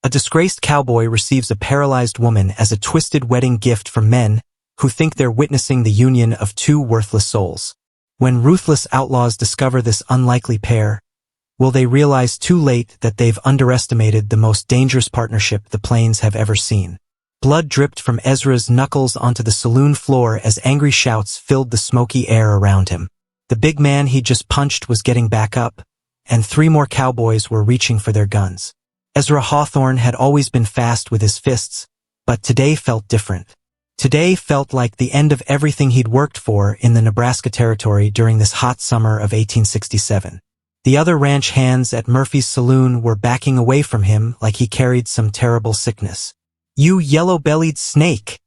A disgraced cowboy receives a paralyzed woman as a twisted wedding gift from men who think they're witnessing the union of two worthless souls. When ruthless outlaws discover this unlikely pair, will they realize too late that they've underestimated the most dangerous partnership the plains have ever seen? Blood dripped from Ezra's knuckles onto the saloon floor as angry shouts filled the smoky air around him. The big man he just punched was getting back up, and 3 more cowboys were reaching for their guns. Ezra Hawthorne had always been fast with his fists, but today felt different. Today felt like the end of everything he'd worked for in the Nebraska Territory during this hot summer of 1867. The other ranch hands at Murphy's saloon were backing away from him like he carried some terrible sickness. "You yellow-bellied snake!"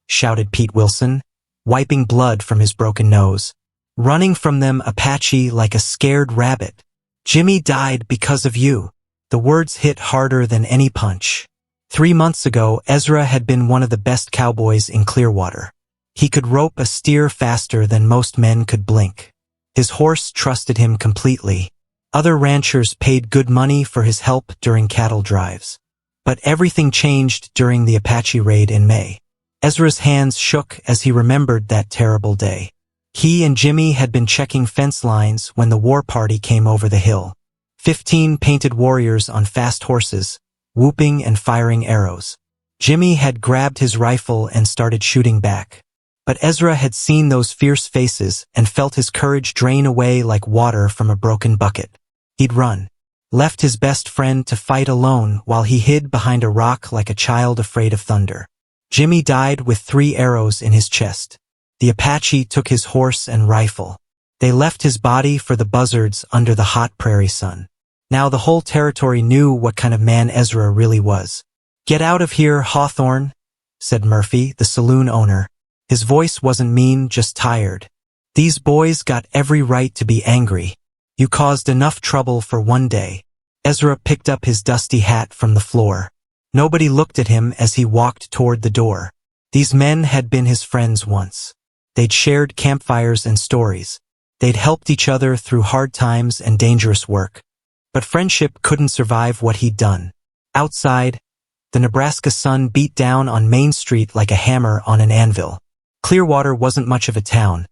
shouted Pete Wilson, wiping blood from his broken nose. "Running from them, Apache, like a scared rabbit. Jimmy died because of you." The words hit harder than any punch. 3 months ago, Ezra had been one of the best cowboys in Clearwater. He could rope a steer faster than most men could blink. His horse trusted him completely. Other ranchers paid good money for his help during cattle drives. But everything changed during the Apache raid in May. Ezra's hands shook as he remembered that terrible day. He and Jimmy had been checking fence lines when the war party came over the hill. 15 painted warriors on fast horses, whooping and firing arrows. Jimmy had grabbed his rifle and started shooting back. But Ezra had seen those fierce faces and felt his courage drain away like water from a broken bucket. He'd run, left his best friend to fight alone while he hid behind a rock like a child afraid of thunder. Jimmy died with 3 arrows in his chest. The Apache took his horse and rifle. They left his body for the buzzards under the hot prairie sun. Now the whole territory knew what kind of man Ezra really was. "Get out of here, Hawthorne," said Murphy, the saloon owner. His voice wasn't mean, just tired. "These boys got every right to be angry. You caused enough trouble for one day." Ezra picked up his dusty hat from the floor. Nobody looked at him as he walked toward the door. These men had been his friends once. They'd shared campfires and stories. They'd helped each other through hard times and dangerous work. But friendship couldn't survive what he'd done. Outside, the Nebraska sun beat down on Main Street like a hammer on an anvil. Clearwater wasn't much of a town.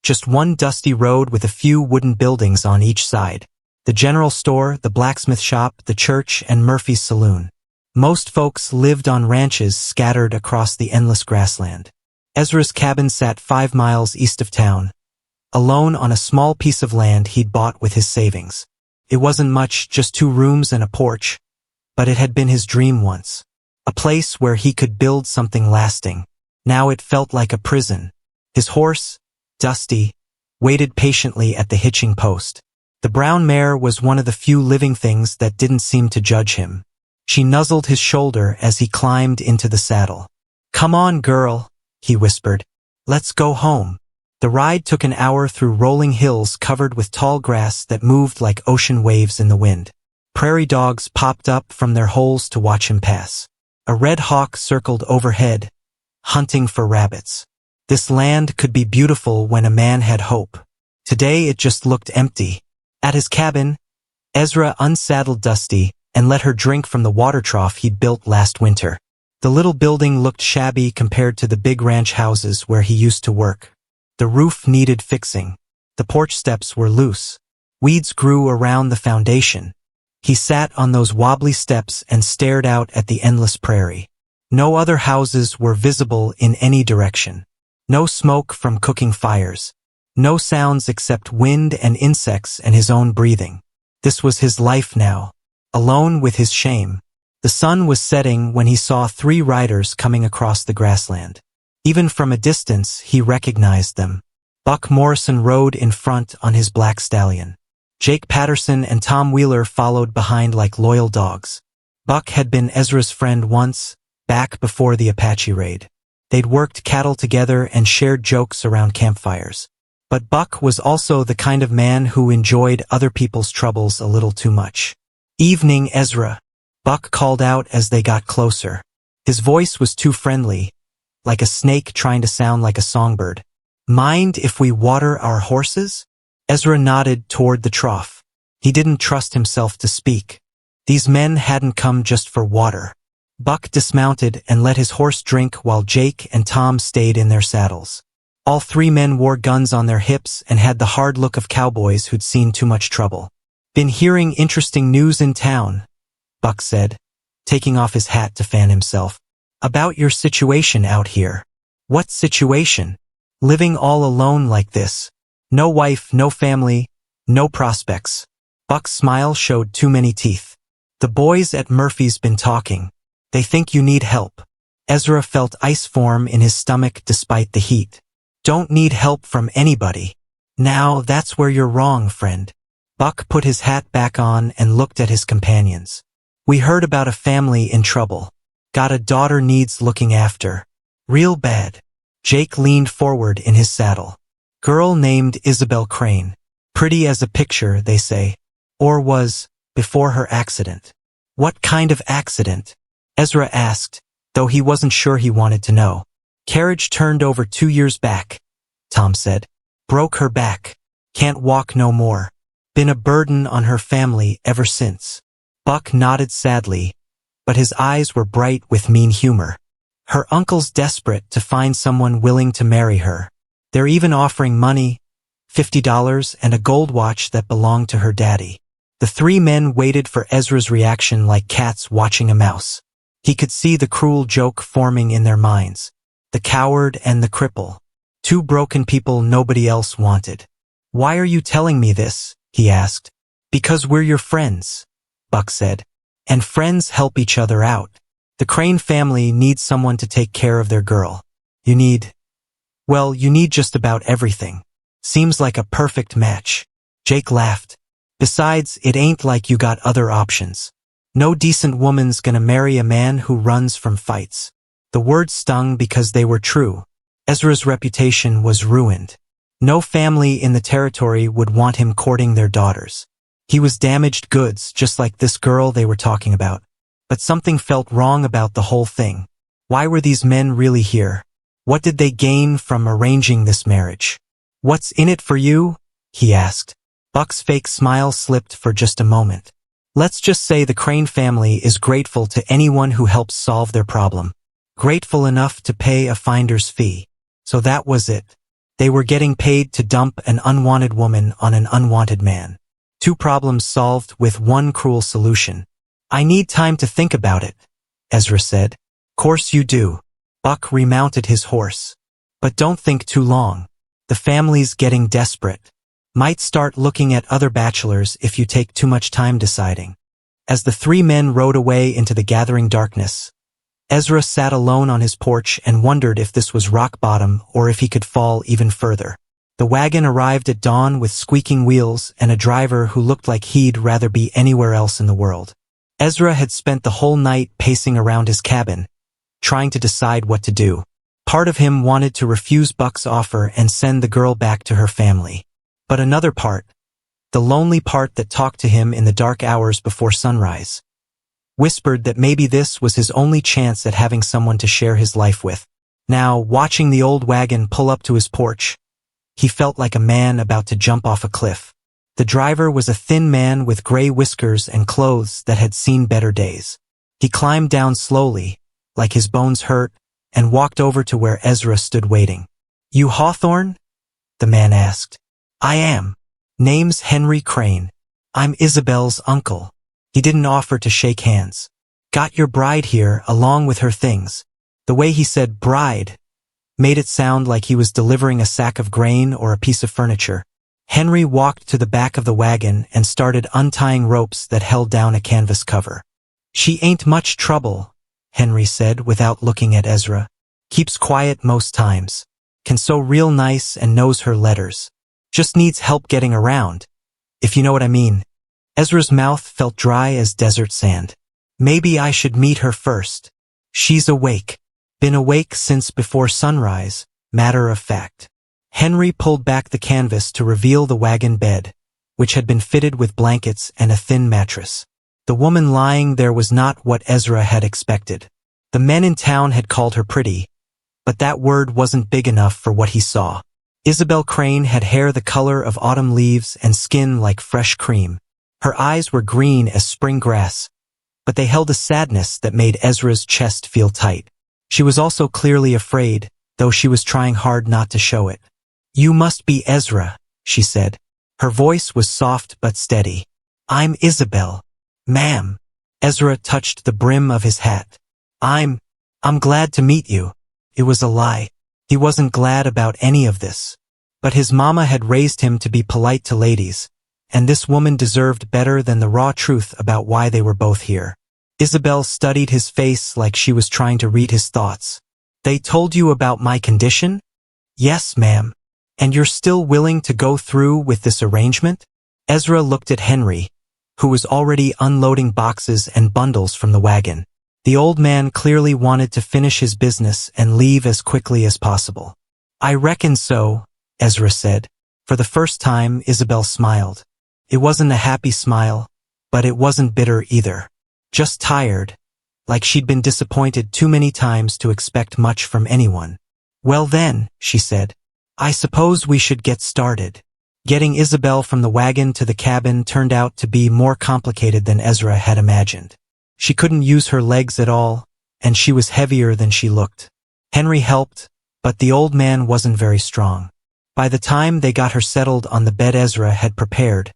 Just one dusty road with a few wooden buildings on each side. The general store, the blacksmith shop, the church, and Murphy's saloon. Most folks lived on ranches scattered across the endless grassland. Ezra's cabin sat 5 miles east of town, alone on a small piece of land he'd bought with his savings. It wasn't much, just 2 rooms and a porch, but it had been his dream once. A place where he could build something lasting. Now it felt like a prison. His horse, Dusty, waited patiently at the hitching post. The brown mare was one of the few living things that didn't seem to judge him. She nuzzled his shoulder as he climbed into the saddle. "Come on, girl," he whispered. "Let's go home." The ride took an hour through rolling hills covered with tall grass that moved like ocean waves in the wind. Prairie dogs popped up from their holes to watch him pass. A red hawk circled overhead, hunting for rabbits. This land could be beautiful when a man had hope. Today it just looked empty. At his cabin, Ezra unsaddled Dusty and let her drink from the water trough he'd built last winter. The little building looked shabby compared to the big ranch houses where he used to work. The roof needed fixing. The porch steps were loose. Weeds grew around the foundation. He sat on those wobbly steps and stared out at the endless prairie. No other houses were visible in any direction. No smoke from cooking fires. No sounds except wind and insects and his own breathing. This was his life now, alone with his shame. The sun was setting when he saw 3 riders coming across the grassland. Even from a distance, he recognized them. Buck Morrison rode in front on his black stallion. Jake Patterson and Tom Wheeler followed behind like loyal dogs. Buck had been Ezra's friend once, back before the Apache raid. They'd worked cattle together and shared jokes around campfires. But Buck was also the kind of man who enjoyed other people's troubles a little too much. "Evening, Ezra," Buck called out as they got closer. His voice was too friendly, like a snake trying to sound like a songbird. "Mind if we water our horses?" Ezra nodded toward the trough. He didn't trust himself to speak. These men hadn't come just for water. Buck dismounted and let his horse drink while Jake and Tom stayed in their saddles. All three men wore guns on their hips and had the hard look of cowboys who'd seen too much trouble. "Been hearing interesting news in town," Buck said, taking off his hat to fan himself. "About your situation out here." "What situation?" "Living all alone like this. No wife, no family, no prospects." Buck's smile showed too many teeth. "The boys at Murphy's been talking. They think you need help." Ezra felt ice form in his stomach despite the heat. "Don't need help from anybody." "Now that's where you're wrong, friend." Buck put his hat back on and looked at his companions. "We heard about a family in trouble. Got a daughter needs looking after. Real bad." Jake leaned forward in his saddle. "Girl named Isabel Crane. Pretty as a picture, they say. Or was, before her accident." "What kind of accident?" Ezra asked, though he wasn't sure he wanted to know. "Carriage turned over 2 years back," Tom said. "Broke her back. Can't walk no more. Been a burden on her family ever since." Buck nodded sadly, but his eyes were bright with mean humor. "Her uncle's desperate to find someone willing to marry her. They're even offering money, $50 and a gold watch that belonged to her daddy." The three men waited for Ezra's reaction like cats watching a mouse. He could see the cruel joke forming in their minds. The coward and the cripple. Two broken people nobody else wanted. "Why are you telling me this?" he asked. "Because we're your friends," Buck said. "And friends help each other out. The Crane family needs someone to take care of their girl. You need just about everything. Seems like a perfect match." Jake laughed. "Besides, it ain't like you got other options. No decent woman's gonna marry a man who runs from fights." The words stung because they were true. Ezra's reputation was ruined. No family in the territory would want him courting their daughters. He was damaged goods, just like this girl they were talking about. But something felt wrong about the whole thing. Why were these men really here? What did they gain from arranging this marriage? "What's in it for you?" he asked. Buck's fake smile slipped for just a moment. "Let's just say the Crane family is grateful to anyone who helps solve their problem. Grateful enough to pay a finder's fee." So that was it. They were getting paid to dump an unwanted woman on an unwanted man. Two problems solved with one cruel solution. "I need time to think about it," Ezra said. "Course you do." Buck remounted his horse. "But don't think too long. The family's getting desperate. Might start looking at other bachelors if you take too much time deciding." As the three men rode away into the gathering darkness, Ezra sat alone on his porch and wondered if this was rock bottom or if he could fall even further. The wagon arrived at dawn with squeaking wheels and a driver who looked like he'd rather be anywhere else in the world. Ezra had spent the whole night pacing around his cabin, trying to decide what to do. Part of him wanted to refuse Buck's offer and send the girl back to her family. But another part, the lonely part that talked to him in the dark hours before sunrise, whispered that maybe this was his only chance at having someone to share his life with. Now, watching the old wagon pull up to his porch, he felt like a man about to jump off a cliff. The driver was a thin man with gray whiskers and clothes that had seen better days. He climbed down slowly, like his bones hurt, and walked over to where Ezra stood waiting. "You Hawthorne?" the man asked. "I am. Name's Henry Crane. I'm Isabel's uncle." He didn't offer to shake hands. "Got your bride here along with her things." The way he said bride made it sound like he was delivering a sack of grain or a piece of furniture. Henry walked to the back of the wagon and started untying ropes that held down a canvas cover. "She ain't much trouble," Henry said without looking at Ezra. "Keeps quiet most times. Can sew real nice and knows her letters. Just needs help getting around, if you know what I mean." Ezra's mouth felt dry as desert sand. "Maybe I should meet her first. She's awake. Been awake since before sunrise, matter of fact." Henry pulled back the canvas to reveal the wagon bed, which had been fitted with blankets and a thin mattress. The woman lying there was not what Ezra had expected. The men in town had called her pretty, but that word wasn't big enough for what he saw. Isabel Crane had hair the color of autumn leaves and skin like fresh cream. Her eyes were green as spring grass, but they held a sadness that made Ezra's chest feel tight. She was also clearly afraid, though she was trying hard not to show it. "You must be Ezra," she said. Her voice was soft but steady. "I'm Isabel, ma'am." Ezra touched the brim of his hat. I'm glad to meet you." It was a lie. He wasn't glad about any of this. But his mama had raised him to be polite to ladies, and this woman deserved better than the raw truth about why they were both here. Isabel studied his face like she was trying to read his thoughts. "They told you about my condition?" "Yes, ma'am." "And you're still willing to go through with this arrangement?" Ezra looked at Henry, who was already unloading boxes and bundles from the wagon. The old man clearly wanted to finish his business and leave as quickly as possible. "I reckon so," Ezra said. For the first time, Isabel smiled. It wasn't a happy smile, but it wasn't bitter either. Just tired, like she'd been disappointed too many times to expect much from anyone. "Well then," she said, "I suppose we should get started." Getting Isabel from the wagon to the cabin turned out to be more complicated than Ezra had imagined. She couldn't use her legs at all, and she was heavier than she looked. Henry helped, but the old man wasn't very strong. By the time they got her settled on the bed Ezra had prepared,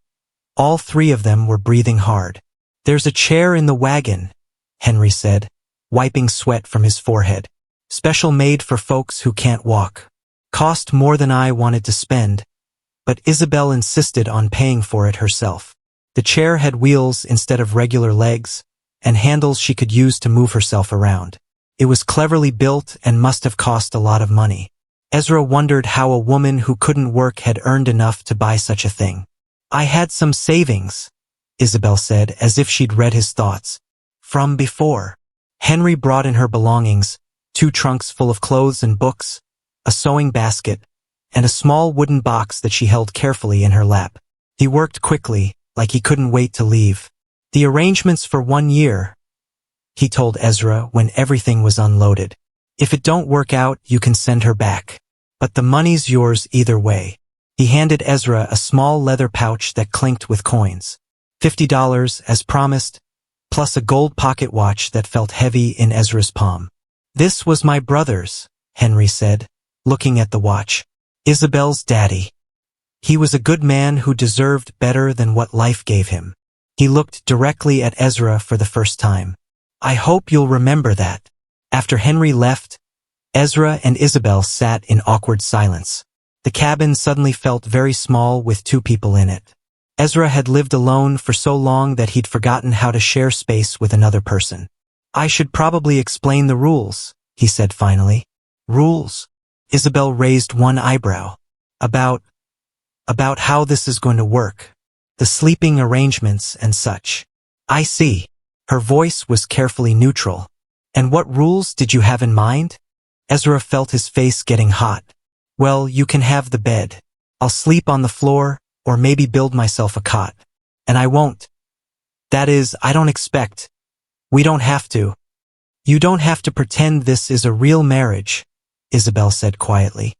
all three of them were breathing hard. "There's a chair in the wagon," Henry said, wiping sweat from his forehead. "Special made for folks who can't walk. Cost more than I wanted to spend, but Isabel insisted on paying for it herself." The chair had wheels instead of regular legs, and handles she could use to move herself around. It was cleverly built and must have cost a lot of money. Ezra wondered how a woman who couldn't work had earned enough to buy such a thing. "I had some savings," Isabel said, as if she'd read his thoughts. "From before." Henry brought in her belongings, 2 trunks full of clothes and books, a sewing basket, and a small wooden box that she held carefully in her lap. He worked quickly, like he couldn't wait to leave. "The arrangement's for 1 year," he told Ezra when everything was unloaded. "If it don't work out, you can send her back. But the money's yours either way." He handed Ezra a small leather pouch that clinked with coins. $50, as promised, plus a gold pocket watch that felt heavy in Ezra's palm. "This was my brother's," Henry said, looking at the watch. "Isabel's daddy. He was a good man who deserved better than what life gave him." He looked directly at Ezra for the first time. "I hope you'll remember that." After Henry left, Ezra and Isabel sat in awkward silence. The cabin suddenly felt very small with 2 people in it. Ezra had lived alone for so long that he'd forgotten how to share space with another person. "I should probably explain the rules," he said finally. "Rules?" Isabel raised one eyebrow. About how this is going to work. The sleeping arrangements and such." "I see." Her voice was carefully neutral. "And what rules did you have in mind?" Ezra felt his face getting hot. "Well, you can have the bed. I'll sleep on the floor, or maybe build myself a cot. And I won't. That is, I don't expect. We don't have to." "You don't have to pretend this is a real marriage," Isabel said quietly.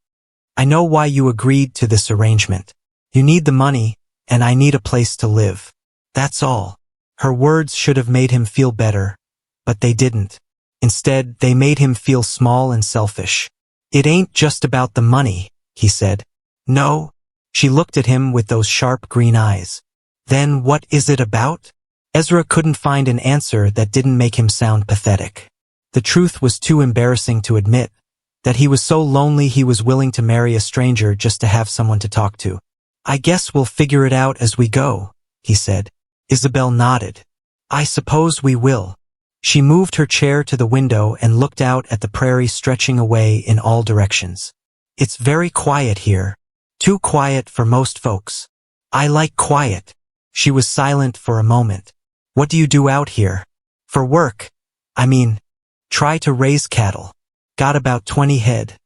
"I know why you agreed to this arrangement. You need the money, and I need a place to live. That's all." Her words should have made him feel better, but they didn't. Instead, they made him feel small and selfish. "It ain't just about the money," he said. "No?" She looked at him with those sharp green eyes. "Then what is it about?" Ezra couldn't find an answer that didn't make him sound pathetic. The truth was too embarrassing to admit, that he was so lonely he was willing to marry a stranger just to have someone to talk to. "I guess we'll figure it out as we go," he said. Isabel nodded. "I suppose we will." She moved her chair to the window and looked out at the prairie stretching away in all directions. "It's very quiet here. Too quiet for most folks. I like quiet." She was silent for a moment. "What do you do out here?" "For work. I mean, try to raise cattle. Got about 20 head,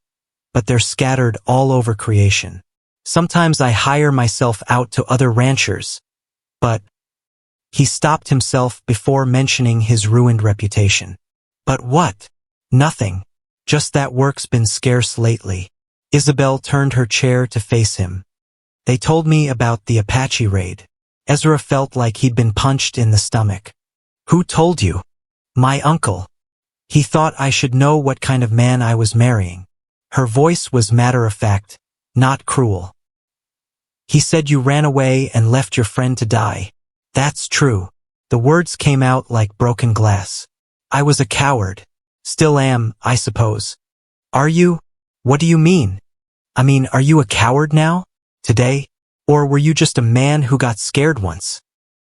but they're scattered all over creation. Sometimes I hire myself out to other ranchers, but..." He stopped himself before mentioning his ruined reputation. "But what?" "Nothing. Just that work's been scarce lately." Isabel turned her chair to face him. "They told me about the Apache raid." Ezra felt like he'd been punched in the stomach. Who told you? My uncle. He thought I should know what kind of man I was marrying. Her voice was matter-of-fact, not cruel. He said you ran away and left your friend to die. That's true. The words came out like broken glass. I was a coward. Still am, I suppose. Are you? What do you mean? I mean, are you a coward now? Today? Or were you just a man who got scared once?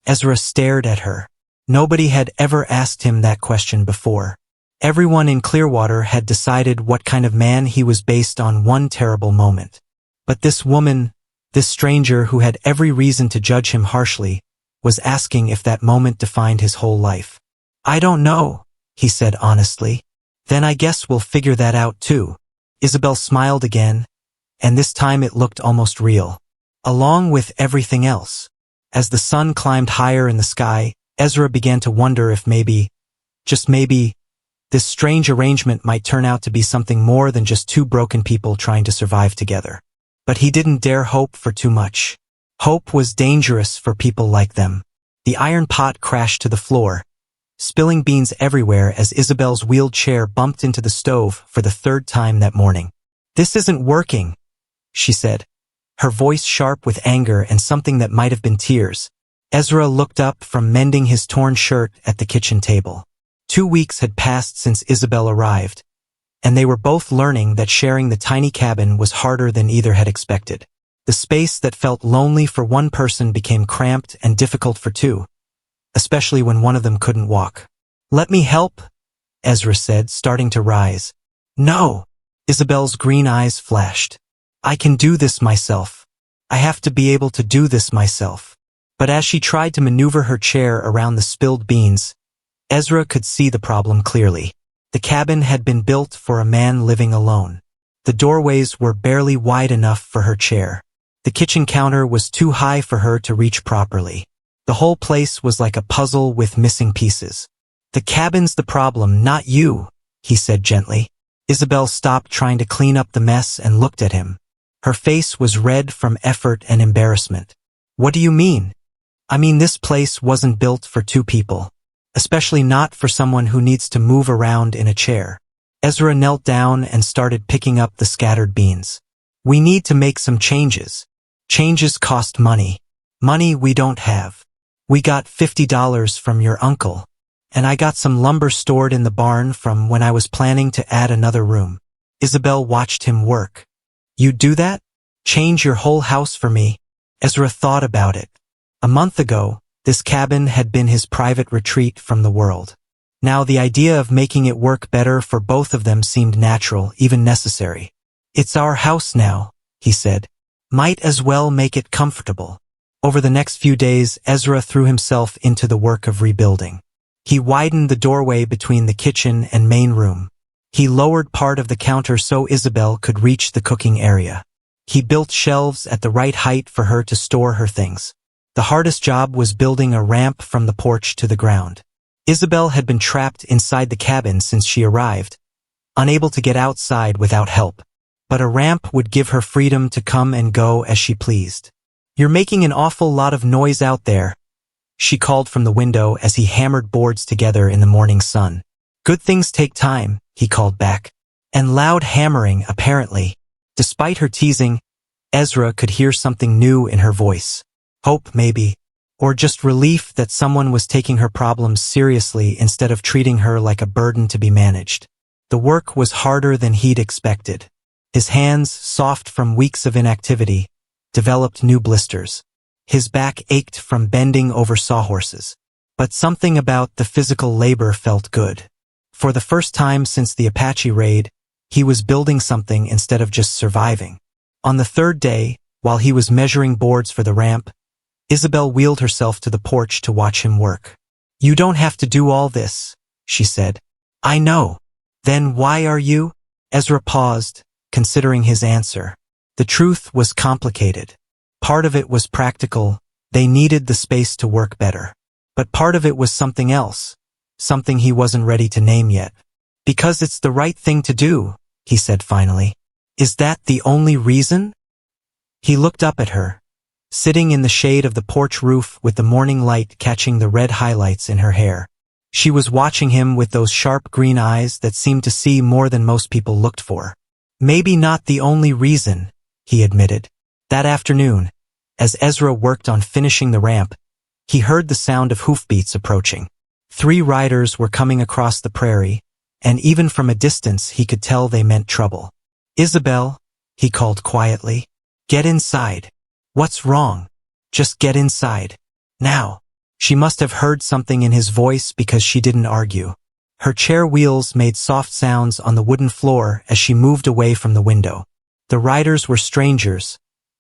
Ezra stared at her. Nobody had ever asked him that question before. Everyone in Clearwater had decided what kind of man he was based on one terrible moment. But this woman, this stranger who had every reason to judge him harshly, was asking if that moment defined his whole life. I don't know, he said honestly. Then I guess we'll figure that out too. Isabel smiled again, and this time it looked almost real. Along with everything else. As the sun climbed higher in the sky, Ezra began to wonder if maybe, just maybe, this strange arrangement might turn out to be something more than just two broken people trying to survive together. But he didn't dare hope for too much. Hope was dangerous for people like them. The iron pot crashed to the floor, spilling beans everywhere as Isabel's wheeled chair bumped into the stove for the third time that morning. This isn't working, she said, her voice sharp with anger and something that might have been tears. Ezra looked up from mending his torn shirt at the kitchen table. 2 weeks had passed since Isabel arrived, and they were both learning that sharing the tiny cabin was harder than either had expected. The space that felt lonely for one person became cramped and difficult for two, especially when one of them couldn't walk. Let me help, Ezra said, starting to rise. No, Isabel's green eyes flashed. I can do this myself. I have to be able to do this myself. But as she tried to maneuver her chair around the spilled beans, Ezra could see the problem clearly. The cabin had been built for a man living alone. The doorways were barely wide enough for her chair. The kitchen counter was too high for her to reach properly. The whole place was like a puzzle with missing pieces. The cabin's the problem, not you, he said gently. Isabel stopped trying to clean up the mess and looked at him. Her face was red from effort and embarrassment. What do you mean? I mean, this place wasn't built for two people, especially not for someone who needs to move around in a chair. Ezra knelt down and started picking up the scattered beans. We need to make some changes. Changes cost money. Money we don't have. We got $50 from your uncle, and I got some lumber stored in the barn from when I was planning to add another room. Isabel watched him work. You'd do that? Change your whole house for me? Ezra thought about it. A month ago, this cabin had been his private retreat from the world. Now the idea of making it work better for both of them seemed natural, even necessary. It's our house now, he said. Might as well make it comfortable. Over the next few days, Ezra threw himself into the work of rebuilding. He widened the doorway between the kitchen and main room. He lowered part of the counter so Isabel could reach the cooking area. He built shelves at the right height for her to store her things. The hardest job was building a ramp from the porch to the ground. Isabel had been trapped inside the cabin since she arrived, unable to get outside without help. But a ramp would give her freedom to come and go as she pleased. You're making an awful lot of noise out there, she called from the window as he hammered boards together in the morning sun. Good things take time, he called back. And loud hammering, apparently. Despite her teasing, Ezra could hear something new in her voice. Hope, maybe. Or just relief that someone was taking her problems seriously instead of treating her like a burden to be managed. The work was harder than he'd expected. His hands, soft from weeks of inactivity, developed new blisters. His back ached from bending over sawhorses. But something about the physical labor felt good. For the first time since the Apache raid, he was building something instead of just surviving. On the third day, while he was measuring boards for the ramp, Isabel wheeled herself to the porch to watch him work. You don't have to do all this, she said. I know. Then why are you? Ezra paused, considering his answer. The truth was complicated. Part of it was practical. They needed the space to work better. But part of it was something else, something he wasn't ready to name yet. Because it's the right thing to do, he said finally. Is that the only reason? He looked up at her, sitting in the shade of the porch roof with the morning light catching the red highlights in her hair. She was watching him with those sharp green eyes that seemed to see more than most people looked for. Maybe not the only reason, he admitted. That afternoon, as Ezra worked on finishing the ramp, he heard the sound of hoofbeats approaching. 3 riders were coming across the prairie, and even from a distance he could tell they meant trouble. "Isabel," he called quietly. "Get inside." "What's wrong?" "Just get inside. Now." She must have heard something in his voice because she didn't argue. Her chair wheels made soft sounds on the wooden floor as she moved away from the window. The riders were strangers,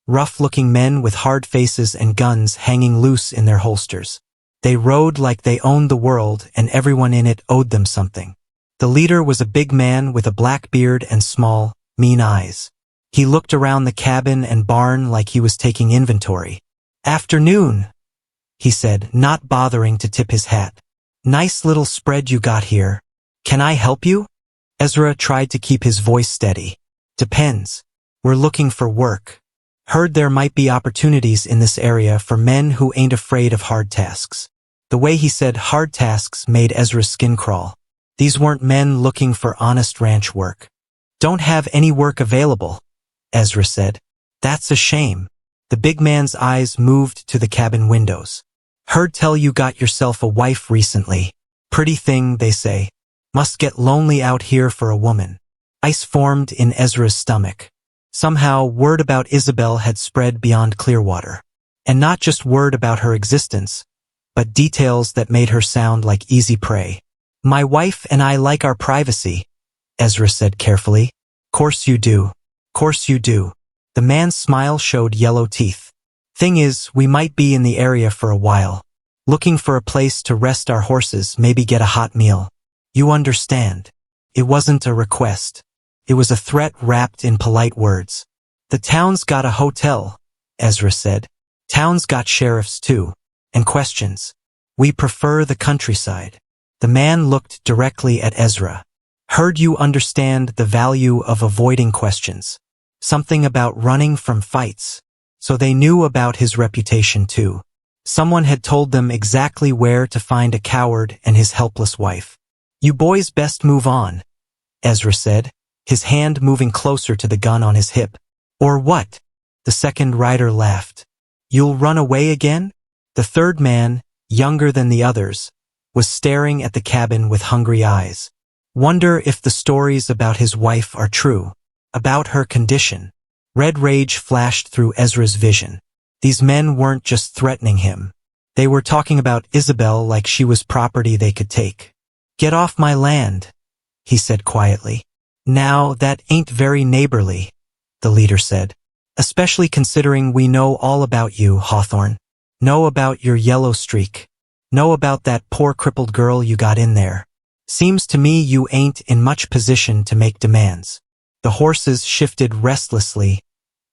rough-looking men with hard faces and guns hanging loose in their holsters. They rode like they owned the world and everyone in it owed them something. The leader was a big man with a black beard and small, mean eyes. He looked around the cabin and barn like he was taking inventory. "Afternoon," he said, not bothering to tip his hat. "Nice little spread you got here. Can I help you?" Ezra tried to keep his voice steady. "Depends. We're looking for work. Heard there might be opportunities in this area for men who ain't afraid of hard tasks." The way he said hard tasks made Ezra's skin crawl. These weren't men looking for honest ranch work. "Don't have any work available," Ezra said. "That's a shame." The big man's eyes moved to the cabin windows. "Heard tell you got yourself a wife recently. Pretty thing, they say. Must get lonely out here for a woman." Ice formed in Ezra's stomach. Somehow, word about Isabel had spread beyond Clearwater. And not just word about her existence, but details that made her sound like easy prey. "My wife and I like our privacy," Ezra said carefully. "Course you do. Course you do." The man's smile showed yellow teeth. "Thing is, we might be in the area for a while. Looking for a place to rest our horses, maybe get a hot meal. You understand." It wasn't a request. It was a threat wrapped in polite words. "The town's got a hotel," Ezra said. "Town's got sheriffs too. And questions. We prefer the countryside." The man looked directly at Ezra. "Heard you understand the value of avoiding questions. Something about running from fights." So they knew about his reputation too. Someone had told them exactly where to find a coward and his helpless wife. "You boys best move on," Ezra said, his hand moving closer to the gun on his hip. "Or what?" The second rider laughed. "You'll run away again?" The third man, younger than the others, was staring at the cabin with hungry eyes. Wonder if the stories about his wife are true. About her condition. Red rage flashed through Ezra's vision. These men weren't just threatening him. They were talking about Isabel like she was property they could take. "Get off my land," he said quietly. "Now, that ain't very neighborly," the leader said. "Especially considering we know all about you, Hawthorne. Know about your yellow streak. Know about that poor crippled girl you got in there. Seems to me you ain't in much position to make demands." The horses shifted restlessly,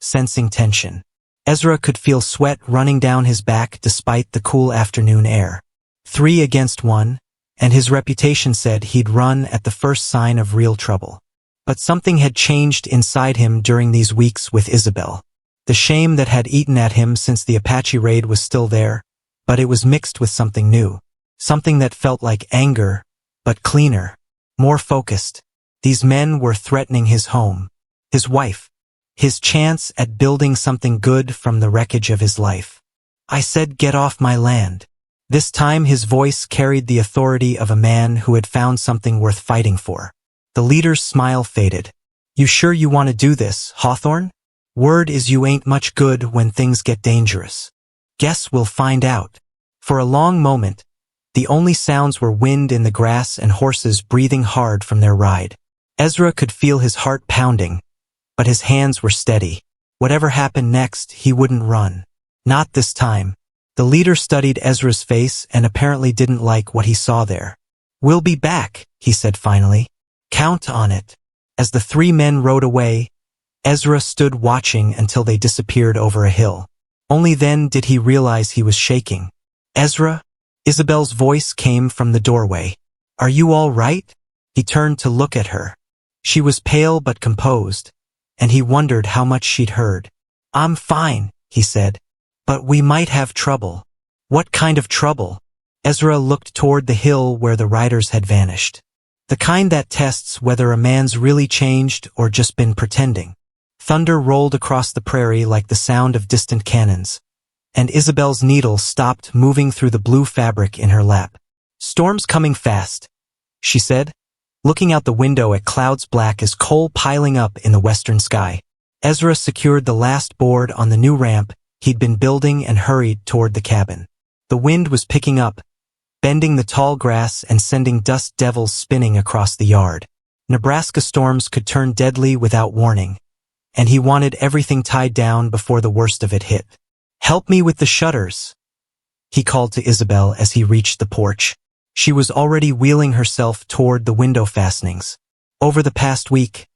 sensing tension. Ezra could feel sweat running down his back despite the cool afternoon air. 3 against 1, and his reputation said he'd run at the first sign of real trouble. But something had changed inside him during these weeks with Isabel. The shame that had eaten at him since the Apache raid was still there, but it was mixed with something new. Something that felt like anger, but cleaner, more focused. These men were threatening his home, his wife, his chance at building something good from the wreckage of his life. "I said get off my land." This time his voice carried the authority of a man who had found something worth fighting for. The leader's smile faded. "You sure you want to do this, Hawthorne? Word is you ain't much good when things get dangerous." "Guess we'll find out." For a long moment, the only sounds were wind in the grass and horses breathing hard from their ride. Ezra could feel his heart pounding, but his hands were steady. Whatever happened next, he wouldn't run. Not this time. The leader studied Ezra's face and apparently didn't like what he saw there. "We'll be back," he said finally. "Count on it." As the 3 men rode away, Ezra stood watching until they disappeared over a hill. Only then did he realize he was shaking. "Ezra?" Isabel's voice came from the doorway. "Are you all right?" He turned to look at her. She was pale but composed, and he wondered how much she'd heard. "I'm fine," he said. "But we might have trouble." "What kind of trouble?" Ezra looked toward the hill where the riders had vanished. The kind that tests whether a man's really changed or just been pretending. Thunder rolled across the prairie like the sound of distant cannons, and Isabel's needle stopped moving through the blue fabric in her lap. "Storm's coming fast," she said, looking out the window at clouds black as coal piling up in the western sky. Ezra secured the last board on the new ramp he'd been building and hurried toward the cabin. The wind was picking up, bending the tall grass and sending dust devils spinning across the yard. Nebraska storms could turn deadly without warning, and he wanted everything tied down before the worst of it hit. "Help me with the shutters," he called to Isabel as he reached the porch. She was already wheeling herself toward the window fastenings. Over the past week,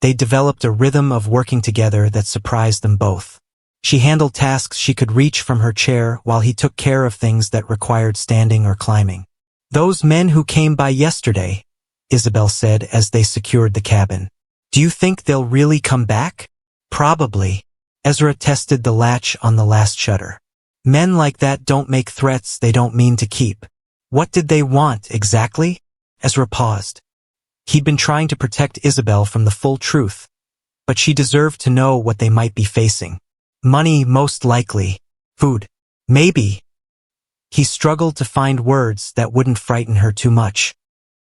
they'd developed a rhythm of working together that surprised them both. She handled tasks she could reach from her chair while he took care of things that required standing or climbing. "Those men who came by yesterday," Isabel said as they secured the cabin. "Do you think they'll really come back?" "Probably." Ezra tested the latch on the last shutter. "Men like that don't make threats they don't mean to keep." "What did they want, exactly?" Ezra paused. He'd been trying to protect Isabel from the full truth, but she deserved to know what they might be facing. "Money, most likely. Food. Maybe." He struggled to find words that wouldn't frighten her too much.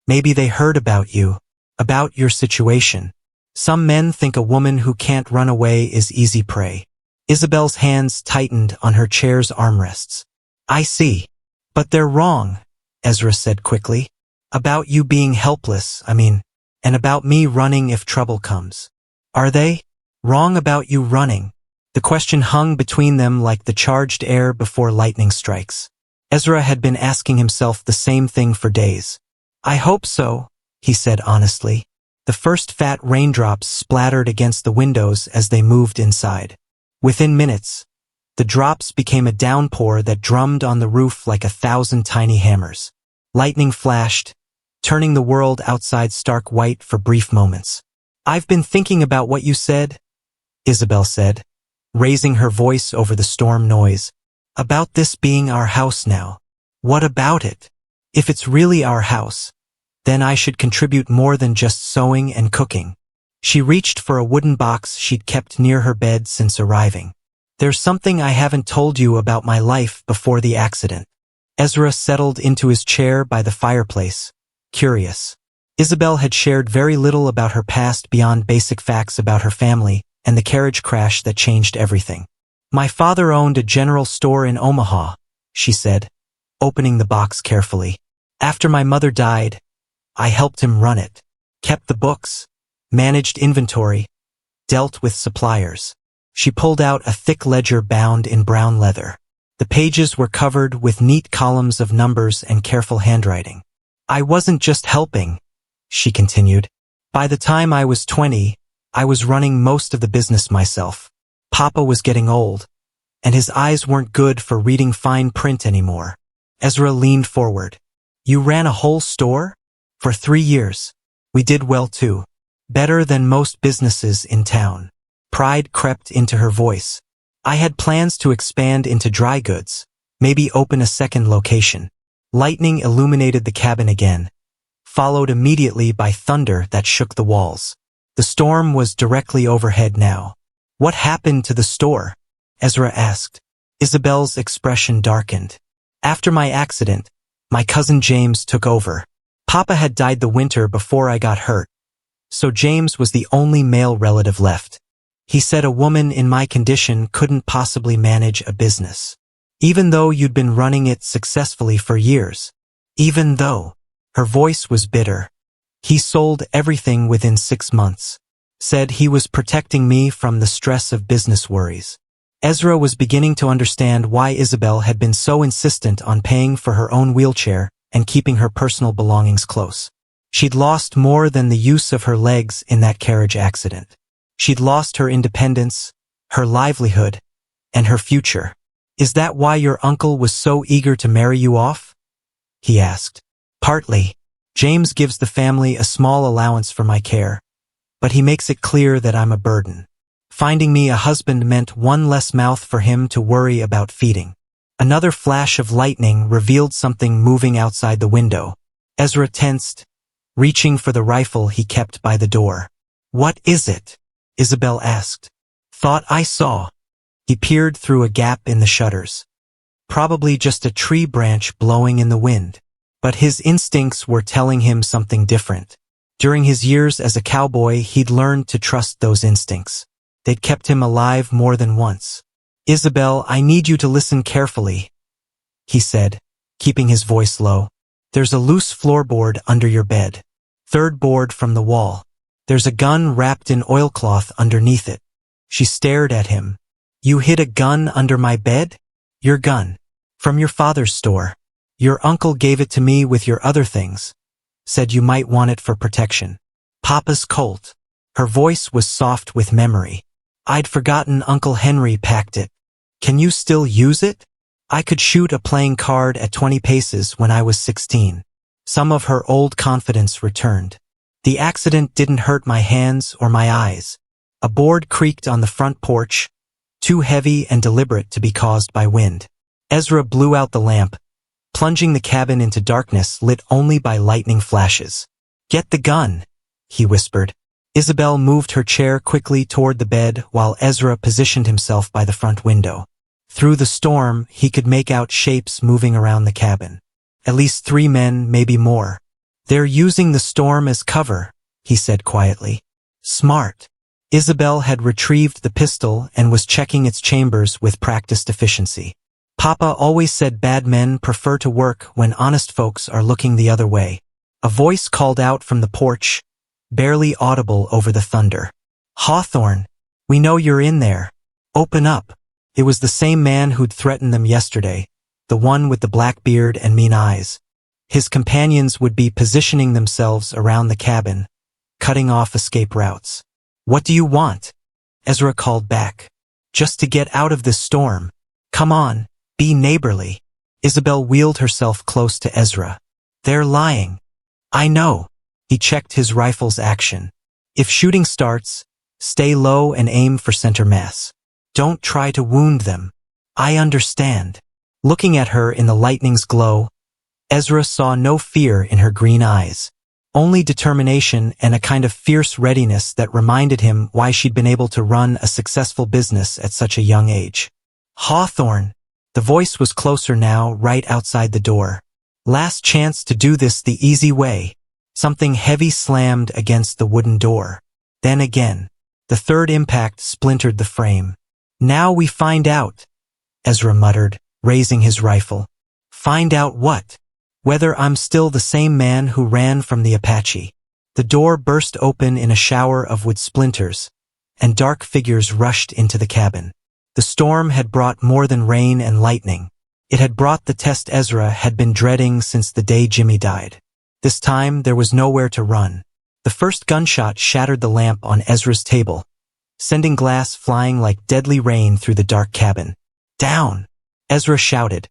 "Maybe they heard about you, about your situation. Some men think a woman who can't run away is easy prey." Isabel's hands tightened on her chair's armrests. "I see. But they're wrong," Ezra said quickly. "About you being helpless, I mean, and about me running if trouble comes." "Are they? Wrong about you running?" The question hung between them like the charged air before lightning strikes. Ezra had been asking himself the same thing for days. "I hope so," he said honestly. The first fat raindrops splattered against the windows as they moved inside. Within minutes, the drops became a downpour that drummed on the roof like 1,000 tiny hammers. Lightning flashed, turning the world outside stark white for brief moments. "I've been thinking about what you said," Isabel said, raising her voice over the storm noise. "About this being our house now. What about it? If it's really our house, then I should contribute more than just sewing and cooking." She reached for a wooden box she'd kept near her bed since arriving. "There's something I haven't told you about my life before the accident." Ezra settled into his chair by the fireplace, curious. Isabel had shared very little about her past beyond basic facts about her family and the carriage crash that changed everything. "My father owned a general store in Omaha," she said, opening the box carefully. "After my mother died, I helped him run it. Kept the books, managed inventory, dealt with suppliers." She pulled out a thick ledger bound in brown leather. The pages were covered with neat columns of numbers and careful handwriting. "I wasn't just helping," she continued. "By the time I was 20, I was running most of the business myself. Papa was getting old, and his eyes weren't good for reading fine print anymore." Ezra leaned forward. "You ran a whole store? For 3 years. We did well too. Better than most businesses in town." Pride crept into her voice. "I had plans to expand into dry goods, maybe open a second location." Lightning illuminated the cabin again, followed immediately by thunder that shook the walls. The storm was directly overhead now. "What happened to the store?" Ezra asked. Isabel's expression darkened. "After my accident, my cousin James took over. Papa had died the winter before I got hurt, so James was the only male relative left. He said a woman in my condition couldn't possibly manage a business. Even though you'd been running it successfully for years. Even though." Her voice was bitter. "He sold everything within 6 months. Said he was protecting me from the stress of business worries." Ezra was beginning to understand why Isabel had been so insistent on paying for her own wheelchair and keeping her personal belongings close. She'd lost more than the use of her legs in that carriage accident. She'd lost her independence, her livelihood, and her future. "Is that why your uncle was so eager to marry you off?" he asked. "Partly. James gives the family a small allowance for my care, but he makes it clear that I'm a burden. Finding me a husband meant one less mouth for him to worry about feeding. Another flash of lightning revealed something moving outside the window. Ezra tensed, reaching for the rifle he kept by the door. "What is it?" Isabel asked. "Thought I saw." He peered through a gap in the shutters. Probably just a tree branch blowing in the wind. But his instincts were telling him something different. During his years as a cowboy, he'd learned to trust those instincts. They'd kept him alive more than once. "Isabel, I need you to listen carefully," he said, keeping his voice low. "There's a loose floorboard under your bed. Third board from the wall. There's a gun wrapped in oilcloth underneath it." She stared at him. "You hid a gun under my bed?" "Your gun. From your father's store. Your uncle gave it to me with your other things. Said you might want it for protection." "Papa's Colt." Her voice was soft with memory. "I'd forgotten Uncle Henry packed it. Can you still use it?" "I could shoot a playing card at 20 paces when I was 16. Some of her old confidence returned. "The accident didn't hurt my hands or my eyes." A board creaked on the front porch, too heavy and deliberate to be caused by wind. Ezra blew out the lamp, plunging the cabin into darkness lit only by lightning flashes. "Get the gun," he whispered. Isabel moved her chair quickly toward the bed while Ezra positioned himself by the front window. Through the storm, he could make out shapes moving around the cabin. At least 3 men, maybe more. "They're using the storm as cover," he said quietly. "Smart." Isabel had retrieved the pistol and was checking its chambers with practiced efficiency. "Papa always said bad men prefer to work when honest folks are looking the other way." A voice called out from the porch, barely audible over the thunder. "Hawthorne, we know you're in there. Open up." It was the same man who'd threatened them yesterday, the one with the black beard and mean eyes. His companions would be positioning themselves around the cabin, cutting off escape routes. "What do you want?" Ezra called back. "Just to get out of this storm. Come on, be neighborly." Isabel wheeled herself close to Ezra. "They're lying." "I know." He checked his rifle's action. "If shooting starts, stay low and aim for center mass. Don't try to wound them." "I understand." Looking at her in the lightning's glow, Ezra saw no fear in her green eyes. Only determination and a kind of fierce readiness that reminded him why she'd been able to run a successful business at such a young age. "Hawthorne." The voice was closer now, right outside the door. "Last chance to do this the easy way." Something heavy slammed against the wooden door. Then again. The third impact splintered the frame. "Now we find out," Ezra muttered, raising his rifle. "Find out what?" "Whether I'm still the same man who ran from the Apache." The door burst open in a shower of wood splinters, and dark figures rushed into the cabin. The storm had brought more than rain and lightning. It had brought the test Ezra had been dreading since the day Jimmy died. This time, there was nowhere to run. The first gunshot shattered the lamp on Ezra's table, sending glass flying like deadly rain through the dark cabin. "Down!" Ezra shouted,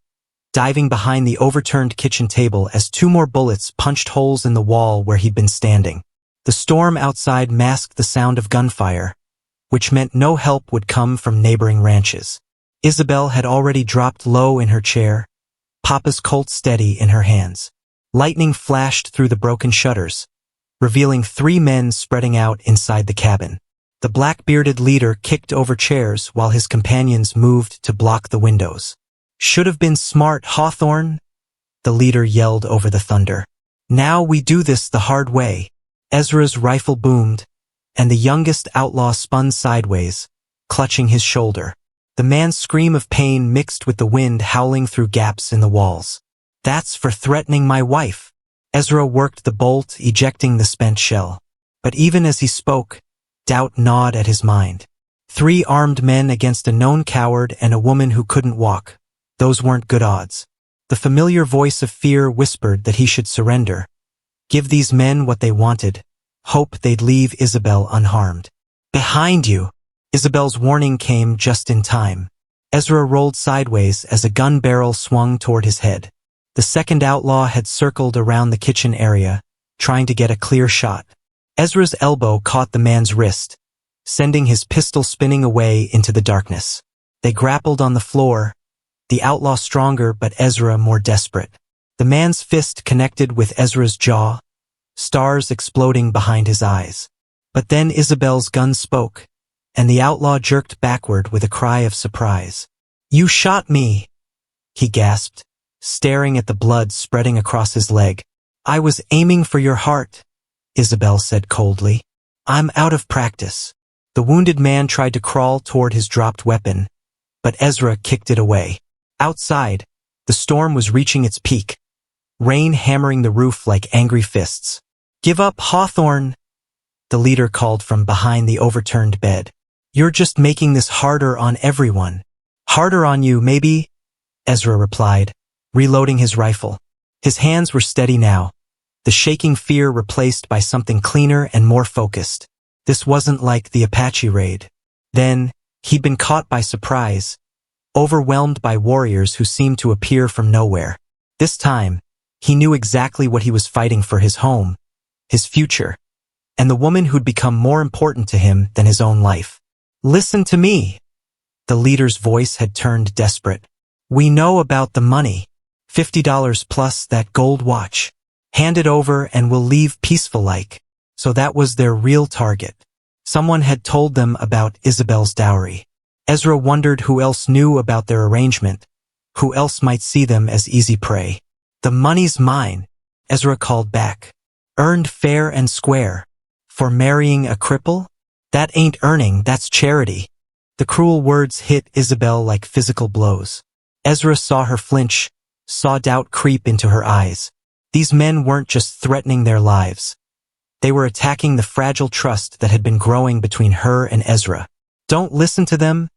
diving behind the overturned kitchen table as 2 more bullets punched holes in the wall where he'd been standing. The storm outside masked the sound of gunfire, which meant no help would come from neighboring ranches. Isabel had already dropped low in her chair, Papa's Colt steady in her hands. Lightning flashed through the broken shutters, revealing 3 men spreading out inside the cabin. The black-bearded leader kicked over chairs while his companions moved to block the windows. "Should have been smart, Hawthorne," the leader yelled over the thunder. "Now we do this the hard way." Ezra's rifle boomed, and the youngest outlaw spun sideways, clutching his shoulder. The man's scream of pain mixed with the wind howling through gaps in the walls. "That's for threatening my wife." Ezra worked the bolt, ejecting the spent shell. But even as he spoke, doubt gnawed at his mind. 3 armed men against a known coward and a woman who couldn't walk. Those weren't good odds. The familiar voice of fear whispered that he should surrender. Give these men what they wanted. Hope they'd leave Isabel unharmed. "Behind you!" Isabel's warning came just in time. Ezra rolled sideways as a gun barrel swung toward his head. The second outlaw had circled around the kitchen area, trying to get a clear shot. Ezra's elbow caught the man's wrist, sending his pistol spinning away into the darkness. They grappled on the floor, the outlaw stronger but Ezra more desperate. The man's fist connected with Ezra's jaw, stars exploding behind his eyes. But then Isabel's gun spoke, and the outlaw jerked backward with a cry of surprise. "You shot me," he gasped, staring at the blood spreading across his leg. "I was aiming for your heart," Isabel said coldly. "I'm out of practice." The wounded man tried to crawl toward his dropped weapon, but Ezra kicked it away. Outside, the storm was reaching its peak, rain hammering the roof like angry fists. "Give up, Hawthorne," the leader called from behind the overturned bed. "You're just making this harder on everyone." "Harder on you, maybe," Ezra replied, reloading his rifle. His hands were steady now, the shaking fear replaced by something cleaner and more focused. This wasn't like the Apache raid. Then, he'd been caught by surprise, overwhelmed by warriors who seemed to appear from nowhere. This time, he knew exactly what he was fighting for: his home, his future, and the woman who'd become more important to him than his own life. "Listen to me." The leader's voice had turned desperate. "We know about the money. $50 plus that gold watch. Hand it over and we'll leave peaceful-like." So that was their real target. Someone had told them about Isabel's dowry. Ezra wondered who else knew about their arrangement, who else might see them as easy prey. "The money's mine," Ezra called back. "Earned fair and square. For marrying a cripple? That ain't earning, that's charity." The cruel words hit Isabel like physical blows. Ezra saw her flinch, saw doubt creep into her eyes. These men weren't just threatening their lives. They were attacking the fragile trust that had been growing between her and Ezra. "Don't listen to them,"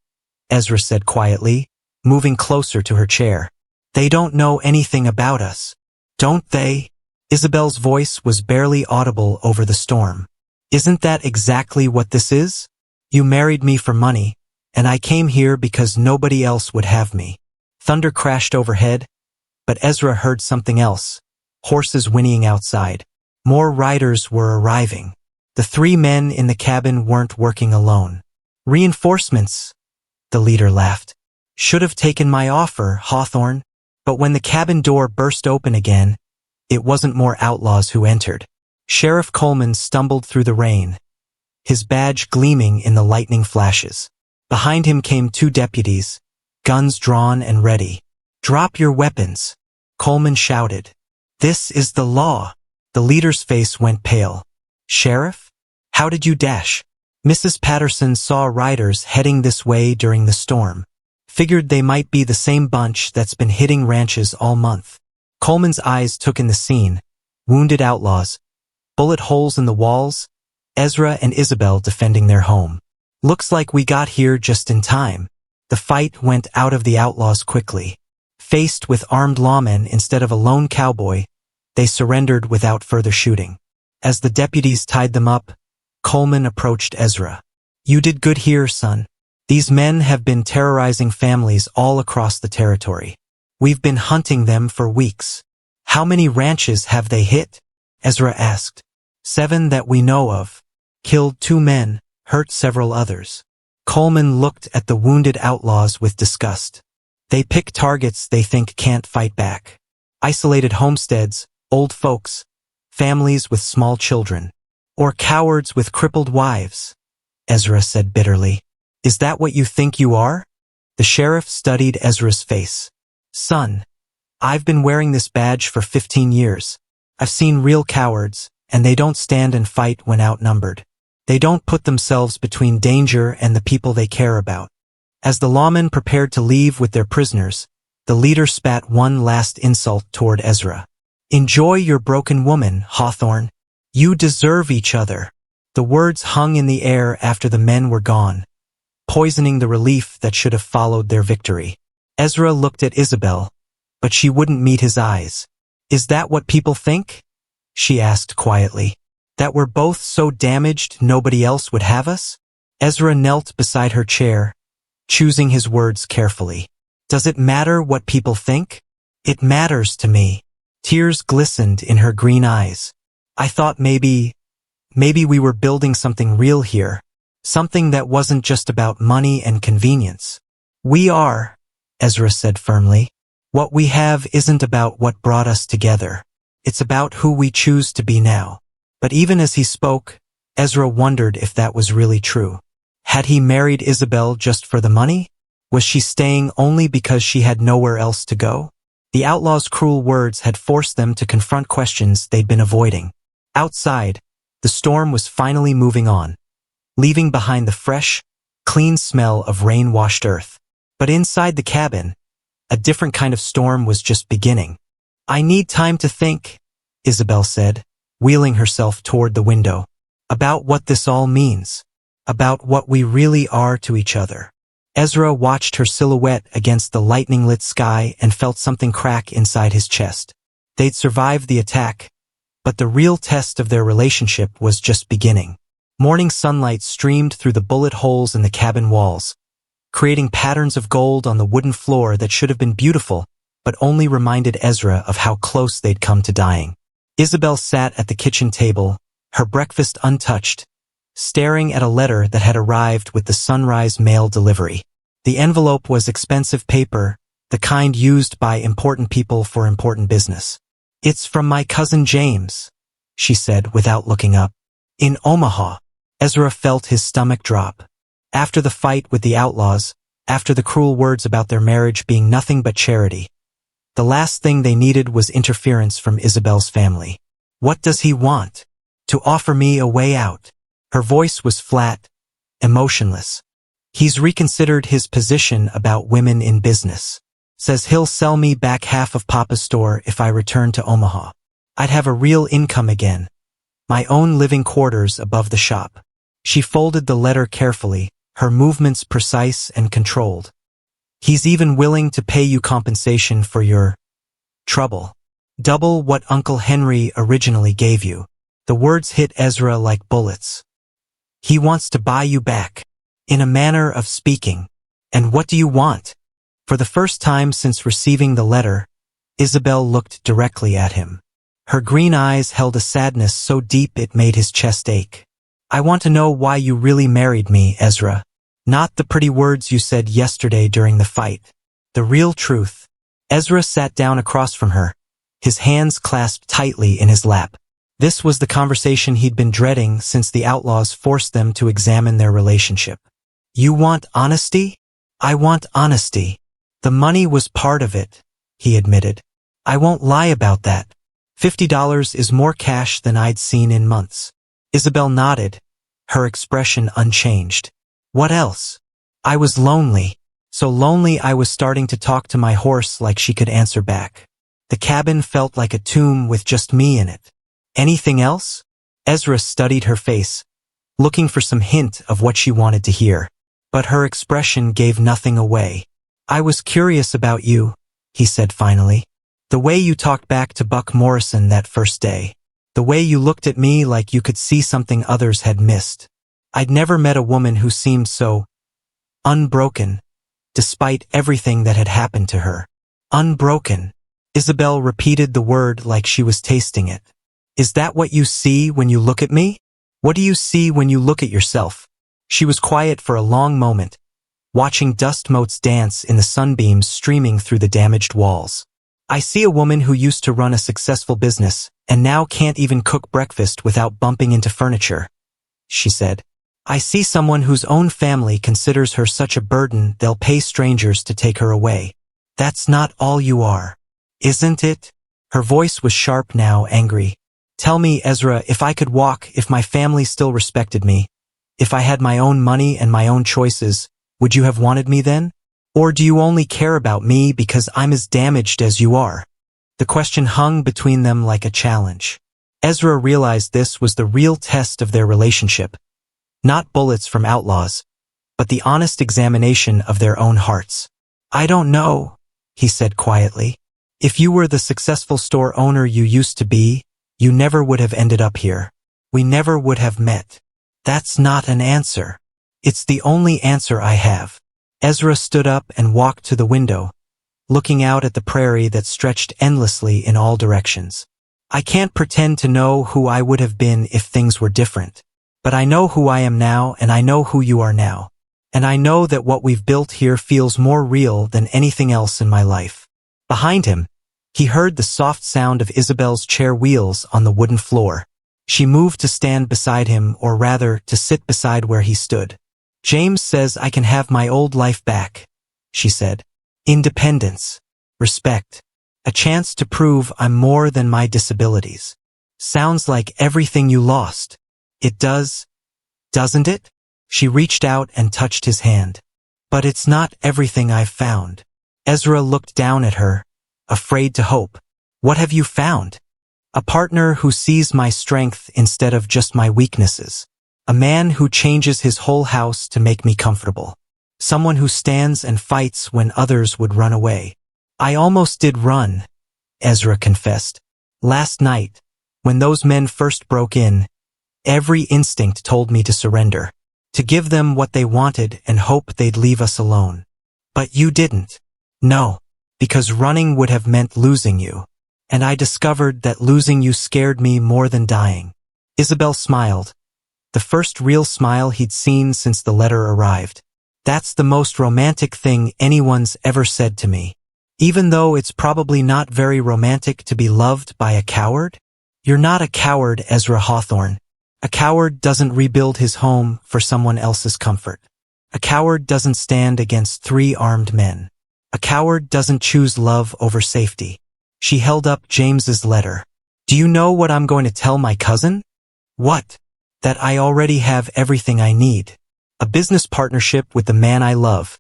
Ezra said quietly, moving closer to her chair. "They don't know anything about us." "Don't they?" Isabel's voice was barely audible over the storm. "Isn't that exactly what this is? You married me for money, and I came here because nobody else would have me." Thunder crashed overhead, but Ezra heard something else: horses whinnying outside. More riders were arriving. The three men in the cabin weren't working alone. "Reinforcements," the leader laughed. "Should have taken my offer, Hawthorne." But when the cabin door burst open again, it wasn't more outlaws who entered. Sheriff Coleman stumbled through the rain, his badge gleaming in the lightning flashes. Behind him came two deputies, guns drawn and ready. "Drop your weapons," Coleman shouted. "This is the law." The leader's face went pale. "Sheriff? How did you dash?" Mrs. Patterson saw riders heading this way during the storm. Figured they might be the same bunch that's been hitting ranches all month. Coleman's eyes took in the scene: wounded outlaws, bullet holes in the walls, Ezra and Isabel defending their home. "Looks like we got here just in time." The fight went out of the outlaws quickly. Faced with armed lawmen instead of a lone cowboy, they surrendered without further shooting. As the deputies tied them up, Coleman approached Ezra. "You did good here, son. These men have been terrorizing families all across the territory. We've been hunting them for weeks." "How many ranches have they hit?" Ezra asked. 7 that we know of. Killed 2 men, hurt several others." Coleman looked at the wounded outlaws with disgust. "They pick targets they think can't fight back. Isolated homesteads, old folks, families with small children, or cowards with crippled wives," Ezra said bitterly. "Is that what you think you are?" The sheriff studied Ezra's face. "Son, I've been wearing this badge for 15 years. I've seen real cowards, and they don't stand and fight when outnumbered. They don't put themselves between danger and the people they care about." As the lawmen prepared to leave with their prisoners, the leader spat one last insult toward Ezra. "Enjoy your broken woman, Hawthorne. You deserve each other." The words hung in the air after the men were gone, poisoning the relief that should have followed their victory. Ezra looked at Isabel, but she wouldn't meet his eyes. "Is that what people think?" she asked quietly. "That we're both so damaged nobody else would have us?" Ezra knelt beside her chair, choosing his words carefully. "Does it matter what people think?" "It matters to me." Tears glistened in her green eyes. "I thought maybe we were building something real here. Something that wasn't just about money and convenience." "We are," Ezra said firmly. What we have isn't about what brought us together. It's about who we choose to be now. But even as he spoke, Ezra wondered if that was really true. Had he married Isabel just for the money? Was she staying only because she had nowhere else to go? The outlaw's cruel words had forced them to confront questions they'd been avoiding. Outside, the storm was finally moving on, leaving behind the fresh, clean smell of rain-washed earth. But inside the cabin, a different kind of storm was just beginning. I need time to think, Isabel said, wheeling herself toward the window. About what this all means. About what we really are to each other. Ezra watched her silhouette against the lightning-lit sky and felt something crack inside his chest. They'd survived the attack, but the real test of their relationship was just beginning. Morning sunlight streamed through the bullet holes in the cabin walls, creating patterns of gold on the wooden floor that should have been beautiful, but only reminded Ezra of how close they'd come to dying. Isabel sat at the kitchen table, her breakfast untouched, staring at a letter that had arrived with the sunrise mail delivery. The envelope was expensive paper, the kind used by important people for important business. It's from my cousin James, she said without looking up. In Omaha. Ezra felt his stomach drop. After the fight with the outlaws, after the cruel words about their marriage being nothing but charity, the last thing they needed was interference from Isabel's family. What does he want? To offer me a way out. Her voice was flat, emotionless. He's reconsidered his position about women in business. Says he'll sell me back half of Papa's store if I return to Omaha. I'd have a real income again. My own living quarters above the shop. She folded the letter carefully, her movements precise and controlled. He's even willing to pay you compensation for your trouble. Double what Uncle Henry originally gave you. The words hit Ezra like bullets. He wants to buy you back. In a manner of speaking. And what do you want? For the first time since receiving the letter, Isabel looked directly at him. Her green eyes held a sadness so deep it made his chest ache. I want to know why you really married me, Ezra. Not the pretty words you said yesterday during the fight. The real truth. Ezra sat down across from her, his hands clasped tightly in his lap. This was the conversation he'd been dreading since the outlaws forced them to examine their relationship. You want honesty? I want honesty. The money was part of it, he admitted. I won't lie about that. $50 is more cash than I'd seen in months. Isabel nodded, her expression unchanged. What else? I was lonely. So lonely I was starting to talk to my horse like she could answer back. The cabin felt like a tomb with just me in it. Anything else? Ezra studied her face, looking for some hint of what she wanted to hear. But her expression gave nothing away. I was curious about you, he said finally. The way you talked back to Buck Morrison that first day. The way you looked at me like you could see something others had missed. I'd never met a woman who seemed so unbroken, despite everything that had happened to her. Unbroken. Isabel repeated the word like she was tasting it. Is that what you see when you look at me? What do you see when you look at yourself? She was quiet for a long moment, watching dust motes dance in the sunbeams streaming through the damaged walls. I see a woman who used to run a successful business and now can't even cook breakfast without bumping into furniture, she said. I see someone whose own family considers her such a burden they'll pay strangers to take her away. That's not all you are, isn't it? Her voice was sharp now, angry. Tell me, Ezra, if I could walk, if my family still respected me, if I had my own money and my own choices, would you have wanted me then? Or do you only care about me because I'm as damaged as you are? The question hung between them like a challenge. Ezra realized this was the real test of their relationship. Not bullets from outlaws, but the honest examination of their own hearts. I don't know, he said quietly. If you were the successful store owner you used to be, you never would have ended up here. We never would have met. That's not an answer. It's the only answer I have. Ezra stood up and walked to the window, looking out at the prairie that stretched endlessly in all directions. I can't pretend to know who I would have been if things were different. But I know who I am now and I know who you are now. And I know that what we've built here feels more real than anything else in my life. Behind him, he heard the soft sound of Isabel's chair wheels on the wooden floor. She moved to stand beside him, or rather, to sit beside where he stood. James says I can have my old life back, she said. Independence, respect, a chance to prove I'm more than my disabilities. Sounds like everything you lost. It does, doesn't it? She reached out and touched his hand. But it's not everything I've found. Ezra looked down at her, afraid to hope. What have you found? A partner who sees my strength instead of just my weaknesses. A man who changes his whole house to make me comfortable. Someone who stands and fights when others would run away. I almost did run, Ezra confessed. Last night, when those men first broke in, every instinct told me to surrender. To give them what they wanted and hope they'd leave us alone. But you didn't. No, because running would have meant losing you. And I discovered that losing you scared me more than dying. Isabel smiled. The first real smile he'd seen since the letter arrived. That's the most romantic thing anyone's ever said to me. Even though it's probably not very romantic to be loved by a coward? You're not a coward, Ezra Hawthorne. A coward doesn't rebuild his home for someone else's comfort. A coward doesn't stand against 3 armed men. A coward doesn't choose love over safety. She held up James's letter. Do you know what I'm going to tell my cousin? What? That I already have everything I need. A business partnership with the man I love.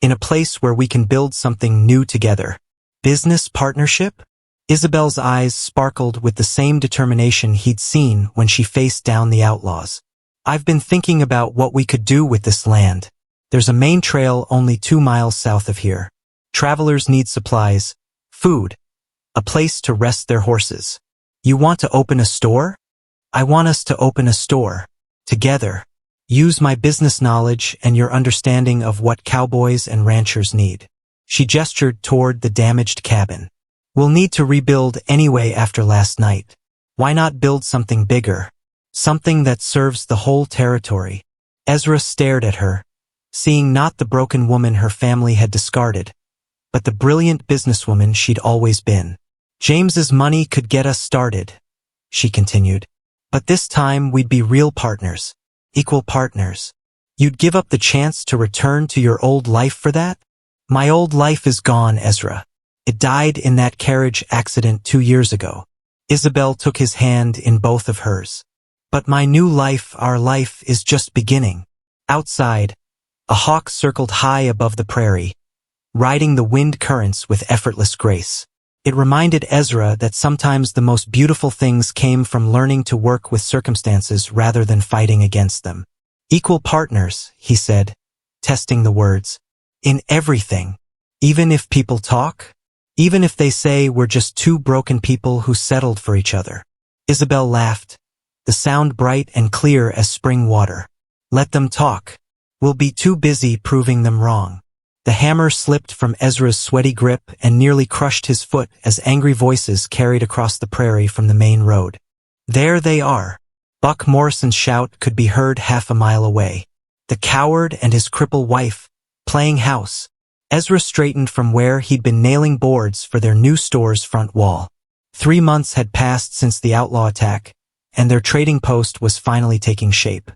In a place where we can build something new together. Business partnership? Isabel's eyes sparkled with the same determination he'd seen when she faced down the outlaws. I've been thinking about what we could do with this land. There's a main trail only 2 miles south of here. Travelers need supplies, food, a place to rest their horses. You want to open a store? I want us to open a store. Together. Use my business knowledge and your understanding of what cowboys and ranchers need. She gestured toward the damaged cabin. We'll need to rebuild anyway after last night. Why not build something bigger? Something that serves the whole territory. Ezra stared at her, seeing not the broken woman her family had discarded, but the brilliant businesswoman she'd always been. James's money could get us started, she continued. But this time we'd be real partners. Equal partners. You'd give up the chance to return to your old life for that? My old life is gone, Ezra. It died in that carriage accident 2 years ago. Isabel took his hand in both of hers. But my new life, our life, is just beginning. Outside, a hawk circled high above the prairie, riding the wind currents with effortless grace. It reminded Ezra that sometimes the most beautiful things came from learning to work with circumstances rather than fighting against them. Equal partners, he said, testing the words. In everything. Even if people talk? Even if they say we're just 2 broken people who settled for each other. Isabel laughed, the sound bright and clear as spring water. Let them talk. We'll be too busy proving them wrong. The hammer slipped from Ezra's sweaty grip and nearly crushed his foot as angry voices carried across the prairie from the main road. There they are. Buck Morrison's shout could be heard half a mile away. The coward and his cripple wife, playing house. Ezra straightened from where he'd been nailing boards for their new store's front wall. 3 months had passed since the outlaw attack, and their trading post was finally taking shape.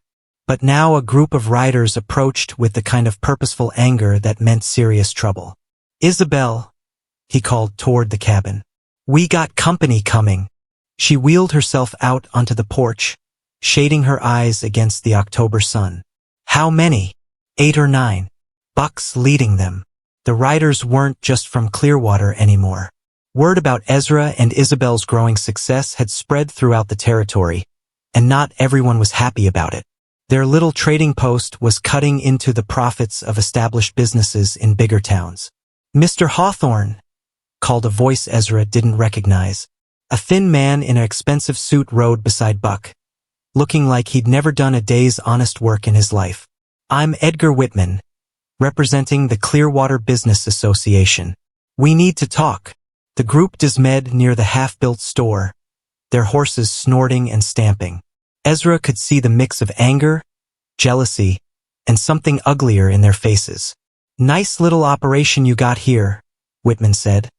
But now a group of riders approached with the kind of purposeful anger that meant serious trouble. Isabel, he called toward the cabin. We got company coming. She wheeled herself out onto the porch, shading her eyes against the October sun. How many? 8 or 9. Bucks leading them. The riders weren't just from Clearwater anymore. Word about Ezra and Isabel's growing success had spread throughout the territory, and not everyone was happy about it. Their little trading post was cutting into the profits of established businesses in bigger towns. Mr. Hawthorne, called a voice Ezra didn't recognize. A thin man in an expensive suit rode beside Buck, looking like he'd never done a day's honest work in his life. I'm Edgar Whitman, representing the Clearwater Business Association. We need to talk. The group dismed near the half-built store, their horses snorting and stamping. Ezra could see the mix of anger, jealousy, and something uglier in their faces. "Nice little operation you got here," Whitman said,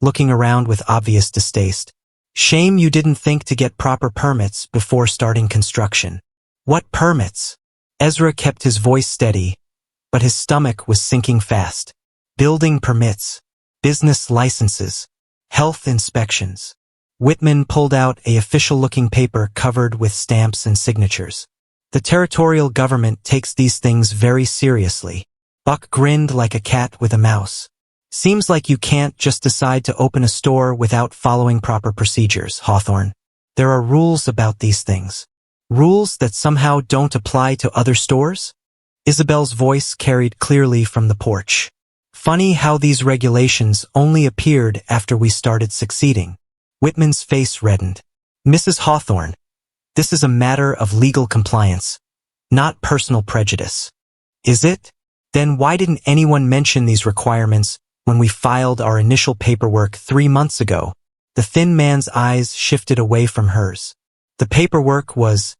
looking around with obvious distaste. "Shame you didn't think to get proper permits before starting construction." "What permits?" Ezra kept his voice steady, but his stomach was sinking fast. "Building permits, business licenses, health inspections." Whitman pulled out an official-looking paper covered with stamps and signatures. "The territorial government takes these things very seriously." Buck grinned like a cat with a mouse. "Seems like you can't just decide to open a store without following proper procedures, Hawthorne. There are rules about these things. Rules that somehow don't apply to other stores?" Isabel's voice carried clearly from the porch. "Funny how these regulations only appeared after we started succeeding." Whitman's face reddened. "Mrs. Hawthorne, this is a matter of legal compliance, not personal prejudice." "Is it? Then why didn't anyone mention these requirements when we filed our initial paperwork 3 months ago?" The thin man's eyes shifted away from hers. "The paperwork was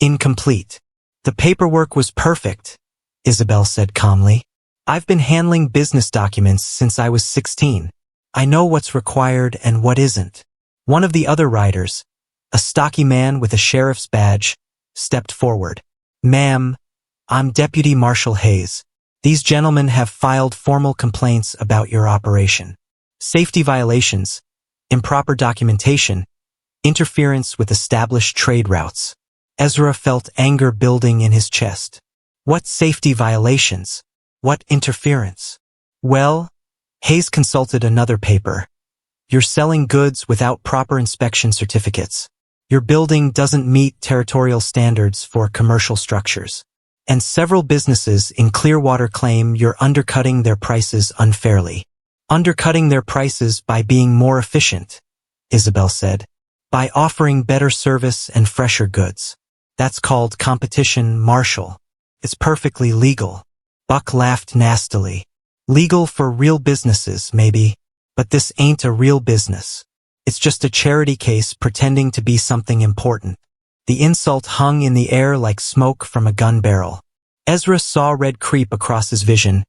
incomplete." "The paperwork was perfect," Isabel said calmly. "I've been handling business documents since I was 16. I know what's required and what isn't." One of the other riders, a stocky man with a sheriff's badge, stepped forward. "Ma'am, I'm Deputy Marshal Hayes. These gentlemen have filed formal complaints about your operation. Safety violations, improper documentation, interference with established trade routes." Ezra felt anger building in his chest. What safety violations? What interference? "Well," Hayes consulted another paper. "You're selling goods without proper inspection certificates. Your building doesn't meet territorial standards for commercial structures. And several businesses in Clearwater claim you're undercutting their prices unfairly." "Undercutting their prices by being more efficient," Isabel said. "By offering better service and fresher goods. That's called competition, Marshal. It's perfectly legal." Buck laughed nastily. "Legal for real businesses, maybe. But this ain't a real business. It's just a charity case pretending to be something important." The insult hung in the air like smoke from a gun barrel. Ezra saw red creep across his vision,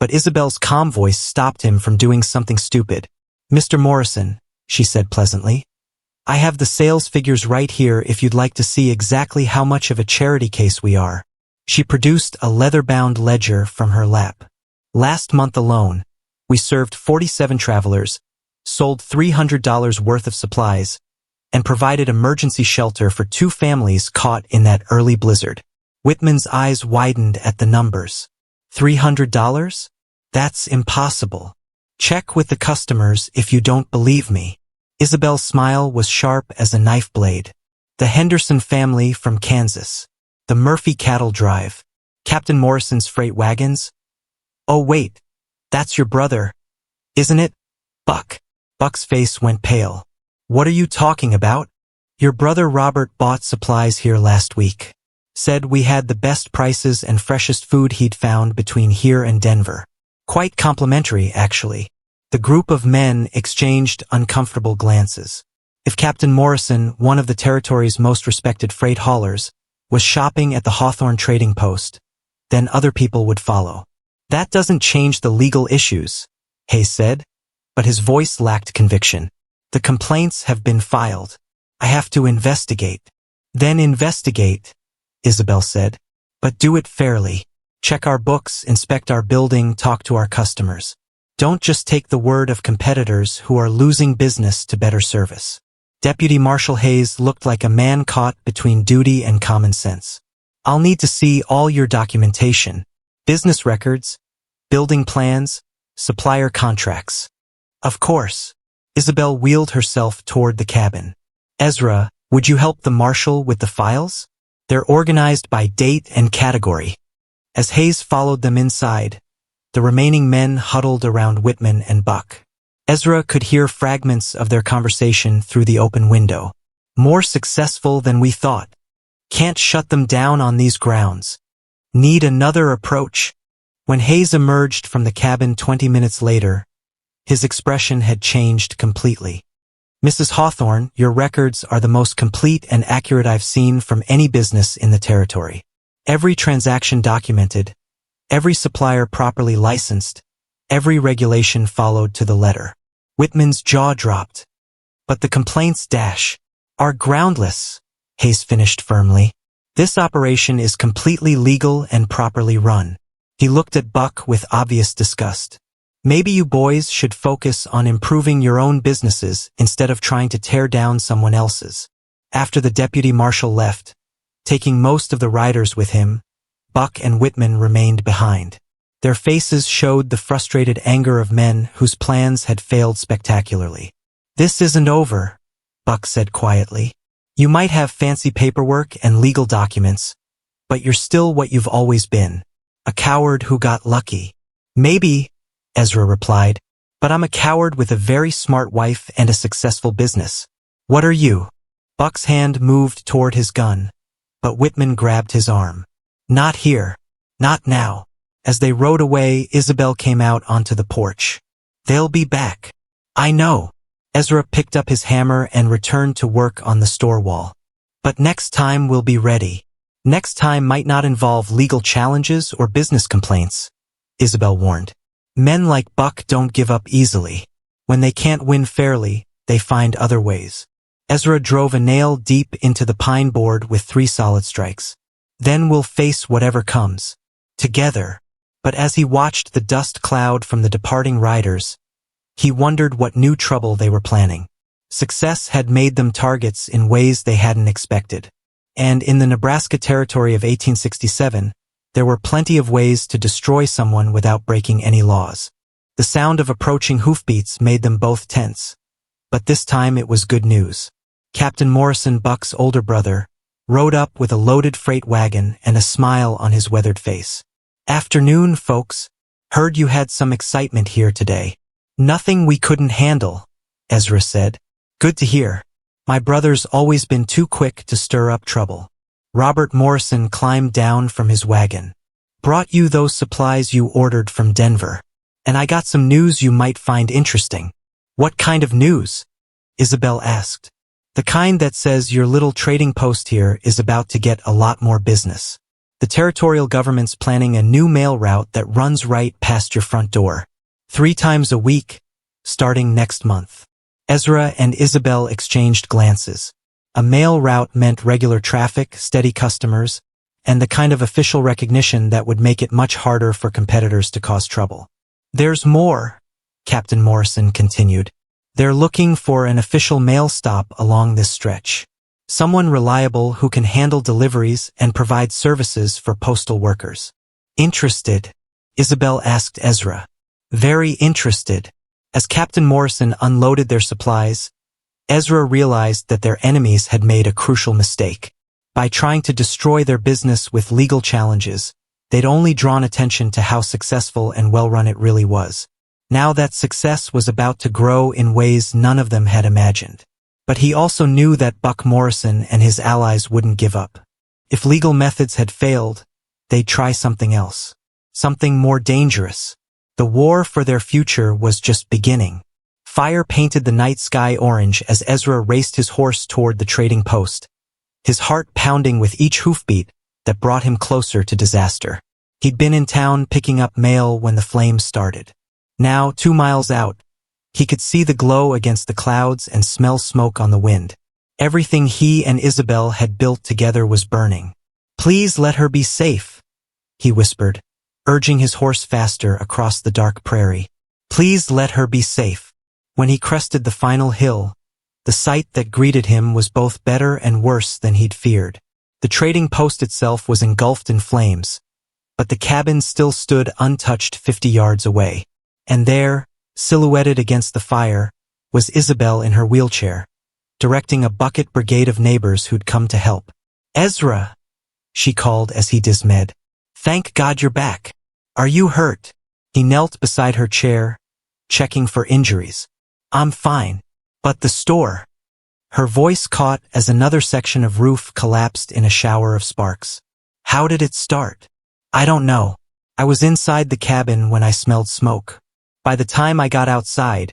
but Isabel's calm voice stopped him from doing something stupid. "Mr. Morrison," she said pleasantly, "I have the sales figures right here if you'd like to see exactly how much of a charity case we are." She produced a leather-bound ledger from her lap. "Last month alone, we served 47 travelers, sold $300 worth of supplies, and provided emergency shelter for 2 families caught in that early blizzard." Whitman's eyes widened at the numbers. $300? That's impossible. Check with the customers if you don't believe me. Isabel's smile was sharp as a knife blade. "The Henderson family from Kansas. The Murphy Cattle Drive. Captain Morrison's freight wagons. Oh wait, that's your brother, isn't it, Buck?" Buck's face went pale. "What are you talking about?" "Your brother Robert bought supplies here last week. Said we had the best prices and freshest food he'd found between here and Denver. Quite complimentary, actually." The group of men exchanged uncomfortable glances. If Captain Morrison, one of the territory's most respected freight haulers, was shopping at the Hawthorne Trading Post, then other people would follow. "That doesn't change the legal issues," Hayes said, but his voice lacked conviction. "The complaints have been filed. I have to investigate." "Then investigate," Isabel said, "but do it fairly. Check our books, inspect our building, talk to our customers. Don't just take the word of competitors who are losing business to better service." Deputy Marshal Hayes looked like a man caught between duty and common sense. "I'll need to see all your documentation, business records, building plans, supplier contracts." "Of course." Isabel wheeled herself toward the cabin. "Ezra, would you help the marshal with the files? They're organized by date and category." As Hayes followed them inside, the remaining men huddled around Whitman and Buck. Ezra could hear fragments of their conversation through the open window. "More successful than we thought. Can't shut them down on these grounds. Need another approach." When Hayes emerged from the cabin 20 minutes later, his expression had changed completely. "Mrs. Hawthorne, your records are the most complete and accurate I've seen from any business in the territory. Every transaction documented, every supplier properly licensed, every regulation followed to the letter. Whitman's jaw dropped. But the complaints are groundless, Hayes finished firmly. This operation is completely legal and properly run. He looked at Buck with obvious disgust. Maybe you boys should focus on improving your own businesses instead of trying to tear down someone else's. After the deputy marshal left, taking most of the riders with him, Buck and Whitman remained behind. Their faces showed the frustrated anger of men whose plans had failed spectacularly. "This isn't over," Buck said quietly. "You might have fancy paperwork and legal documents, but you're still what you've always been, a coward who got lucky." "Maybe," Ezra replied, "but I'm a coward with a very smart wife and a successful business. What are you?" Buck's hand moved toward his gun, but Whitman grabbed his arm. "Not here. Not now." As they rode away, Isabel came out onto the porch. "They'll be back." "I know." Ezra picked up his hammer and returned to work on the store wall. "But next time we'll be ready." "Next time might not involve legal challenges or business complaints," Isabel warned. "Men like Buck don't give up easily. When they can't win fairly, they find other ways." Ezra drove a nail deep into the pine board with 3 solid strikes. "Then we'll face whatever comes. Together." But as he watched the dust cloud from the departing riders, he wondered what new trouble they were planning. Success had made them targets in ways they hadn't expected. And in the Nebraska Territory of 1867, there were plenty of ways to destroy someone without breaking any laws. The sound of approaching hoofbeats made them both tense. But this time it was good news. Captain Morrison, Buck's older brother, rode up with a loaded freight wagon and a smile on his weathered face. "Afternoon, folks. Heard you had some excitement here today." "Nothing we couldn't handle," Ezra said. "Good to hear. My brother's always been too quick to stir up trouble." Robert Morrison climbed down from his wagon. "Brought you those supplies you ordered from Denver. And I got some news you might find interesting." "What kind of news?" Isabel asked. "The kind that says your little trading post here is about to get a lot more business. The territorial government's planning a new mail route that runs right past your front door. 3 times a week, starting next month." Ezra and Isabel exchanged glances. A mail route meant regular traffic, steady customers, and the kind of official recognition that would make it much harder for competitors to cause trouble. "There's more," Captain Morrison continued. "They're looking for an official mail stop along this stretch. Someone reliable who can handle deliveries and provide services for postal workers." "Interested?" Isabel asked Ezra. "Very interested." As Captain Morrison unloaded their supplies, Ezra realized that their enemies had made a crucial mistake. By trying to destroy their business with legal challenges, they'd only drawn attention to how successful and well-run it really was. Now that success was about to grow in ways none of them had imagined. But he also knew that Buck Morrison and his allies wouldn't give up. If legal methods had failed, they'd try something else. Something more dangerous. The war for their future was just beginning. Fire painted the night sky orange as Ezra raced his horse toward the trading post, his heart pounding with each hoofbeat that brought him closer to disaster. He'd been in town picking up mail when the flames started. Now, 2 miles out, he could see the glow against the clouds and smell smoke on the wind. Everything he and Isabel had built together was burning. "Please let her be safe," he whispered, urging his horse faster across the dark prairie. "Please let her be safe." When he crested the final hill, the sight that greeted him was both better and worse than he'd feared. The trading post itself was engulfed in flames, but the cabin still stood untouched 50 yards away. And there, silhouetted against the fire, was Isabel in her wheelchair, directing a bucket brigade of neighbors who'd come to help. "Ezra," she called as he dismayed. "Thank God you're back. Are you hurt?" He knelt beside her chair, checking for injuries. "I'm fine. But the store." Her voice caught as another section of roof collapsed in a shower of sparks. "How did it start?" "I don't know. I was inside the cabin when I smelled smoke. By the time I got outside,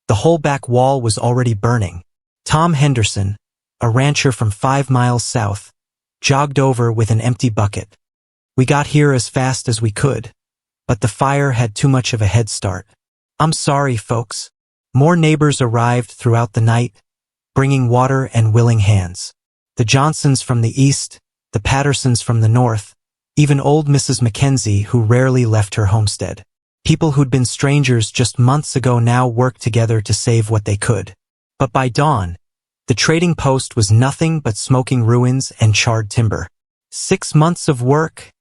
the whole back wall was already burning." Tom Henderson, a rancher from 5 miles south, jogged over with an empty bucket. We got here as fast as we could, but the fire had too much of a head start. I'm sorry, folks. More neighbors arrived throughout the night, bringing water and willing hands. The Johnsons from the east, the Pattersons from the north, even old Mrs. Mackenzie, who rarely left her homestead. People who'd been strangers just months ago now worked together to save what they could. But by dawn, the trading post was nothing but smoking ruins and charred timber. 6 months of work,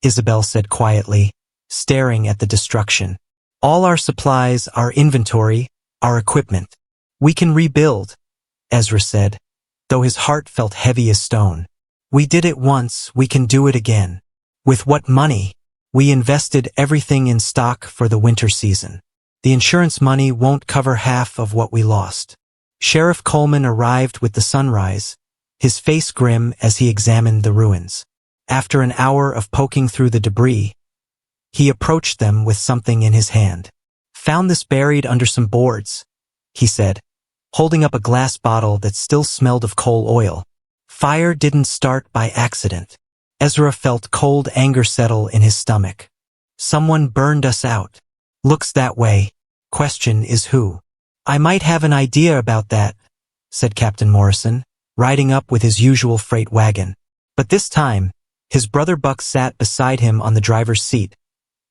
Isabel said quietly, staring at the destruction. All our supplies, our inventory, our equipment. We can rebuild, Ezra said, though his heart felt heavy as stone. We did it once, we can do it again. With what money? We invested everything in stock for the winter season. The insurance money won't cover half of what we lost. Sheriff Coleman arrived with the sunrise, his face grim as he examined the ruins. After an hour of poking through the debris, he approached them with something in his hand. Found this buried under some boards, he said, holding up a glass bottle that still smelled of coal oil. Fire didn't start by accident. Ezra felt cold anger settle in his stomach. Someone burned us out. Looks that way. Question is who? I might have an idea about that, said Captain Morrison, riding up with his usual freight wagon. But this time, his brother Buck sat beside him on the driver's seat,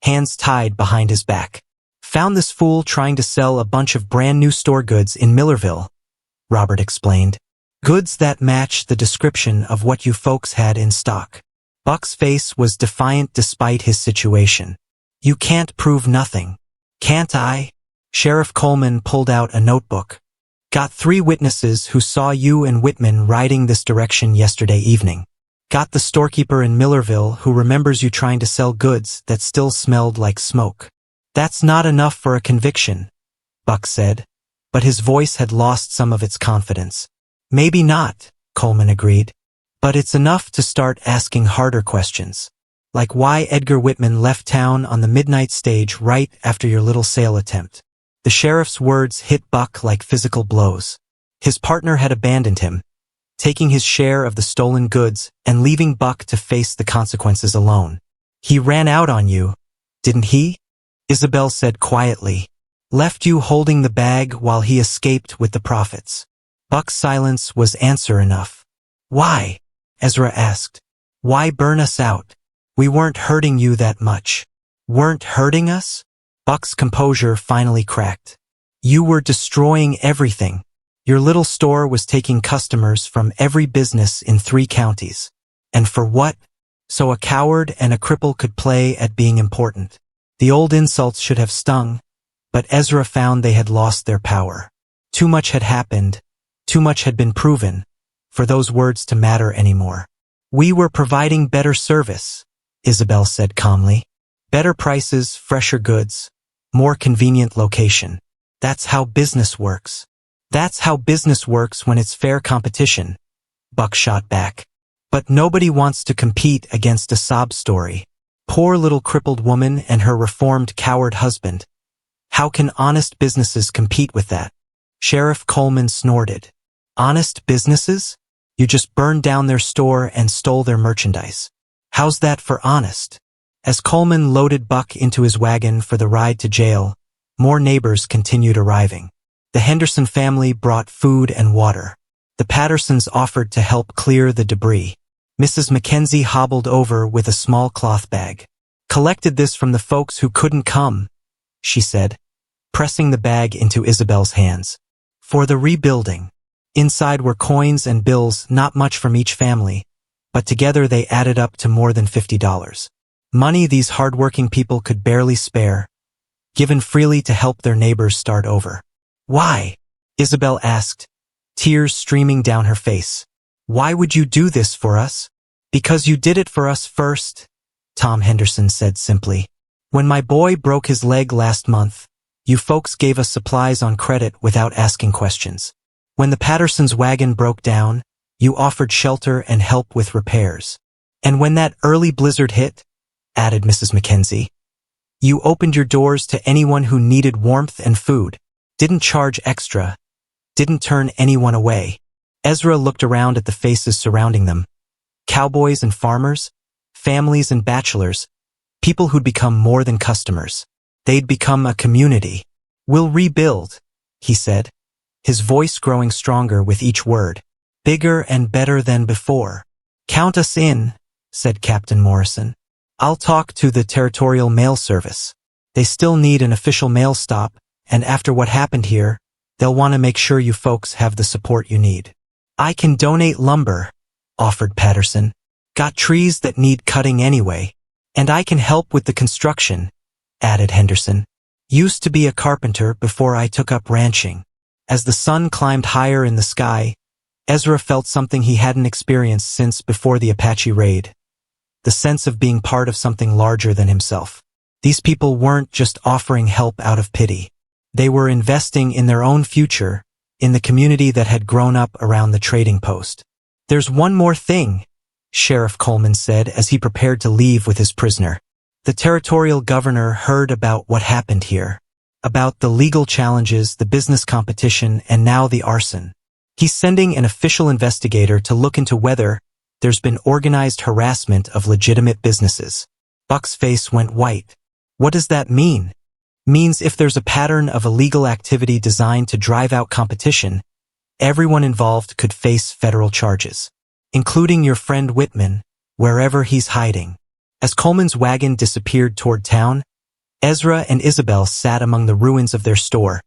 hands tied behind his back. Found this fool trying to sell a bunch of brand new store goods in Millerville, Robert explained. Goods that match the description of what you folks had in stock. Buck's face was defiant despite his situation. You can't prove nothing. Can't I? Sheriff Coleman pulled out a notebook. Got 3 witnesses who saw you and Whitman riding this direction yesterday evening. Got the storekeeper in Millerville who remembers you trying to sell goods that still smelled like smoke. That's not enough for a conviction, Buck said, but his voice had lost some of its confidence. Maybe not, Coleman agreed, but it's enough to start asking harder questions. Like why Edgar Whitman left town on the midnight stage right after your little sale attempt. The sheriff's words hit Buck like physical blows. His partner had abandoned him, taking his share of the stolen goods and leaving Buck to face the consequences alone. He ran out on you, didn't he? Isabel said quietly. Left you holding the bag while he escaped with the profits. Buck's silence was answer enough. Why? Ezra asked. Why burn us out? We weren't hurting you that much. Weren't hurting us? Buck's composure finally cracked. You were destroying everything. Your little store was taking customers from every business in 3 counties. And for what? So a coward and a cripple could play at being important. The old insults should have stung, but Ezra found they had lost their power. Too much had happened, too much had been proven, for those words to matter anymore. We were providing better service, Isabel said calmly. Better prices, fresher goods, more convenient location. That's how business works. That's how business works when it's fair competition, Buck shot back. But nobody wants to compete against a sob story. Poor little crippled woman and her reformed coward husband. How can honest businesses compete with that? Sheriff Coleman snorted. Honest businesses? You just burned down their store and stole their merchandise. How's that for honest? As Coleman loaded Buck into his wagon for the ride to jail, more neighbors continued arriving. The Henderson family brought food and water. The Pattersons offered to help clear the debris. Mrs. Mackenzie hobbled over with a small cloth bag. Collected this from the folks who couldn't come, she said, pressing the bag into Isabel's hands. For the rebuilding. Inside were coins and bills, not much from each family, but together they added up to more than $50. Money these hard-working people could barely spare, given freely to help their neighbors start over. Why? Isabel asked, tears streaming down her face. Why would you do this for us? Because you did it for us first, Tom Henderson said simply. When my boy broke his leg last month, you folks gave us supplies on credit without asking questions. When the Pattersons' wagon broke down, you offered shelter and help with repairs. And when that early blizzard hit, added Mrs. Mackenzie, you opened your doors to anyone who needed warmth and food, didn't charge extra, didn't turn anyone away. Ezra looked around at the faces surrounding them. Cowboys and farmers, families and bachelors, people who'd become more than customers. They'd become a community. "We'll rebuild," he said, his voice growing stronger with each word. "Bigger and better than before." "Count us in," said Captain Morrison. "I'll talk to the territorial mail service. They still need an official mail stop, and after what happened here, they'll want to make sure you folks have the support you need." "I can donate lumber," offered Patterson. "Got trees that need cutting anyway. And I can help with the construction," added Henderson. "Used to be a carpenter before I took up ranching." As the sun climbed higher in the sky, Ezra felt something he hadn't experienced since before the Apache raid. The sense of being part of something larger than himself. These people weren't just offering help out of pity. They were investing in their own future, in the community that had grown up around the trading post. "There's one more thing," Sheriff Coleman said as he prepared to leave with his prisoner. "The territorial governor heard about what happened here. About the legal challenges, the business competition, and now the arson. He's sending an official investigator to look into whether there's been organized harassment of legitimate businesses." Buck's face went white. "What does that mean?" "Means if there's a pattern of illegal activity designed to drive out competition, everyone involved could face federal charges, including your friend Whitman, wherever he's hiding." As Coleman's wagon disappeared toward town, Ezra and Isabel sat among the ruins of their store,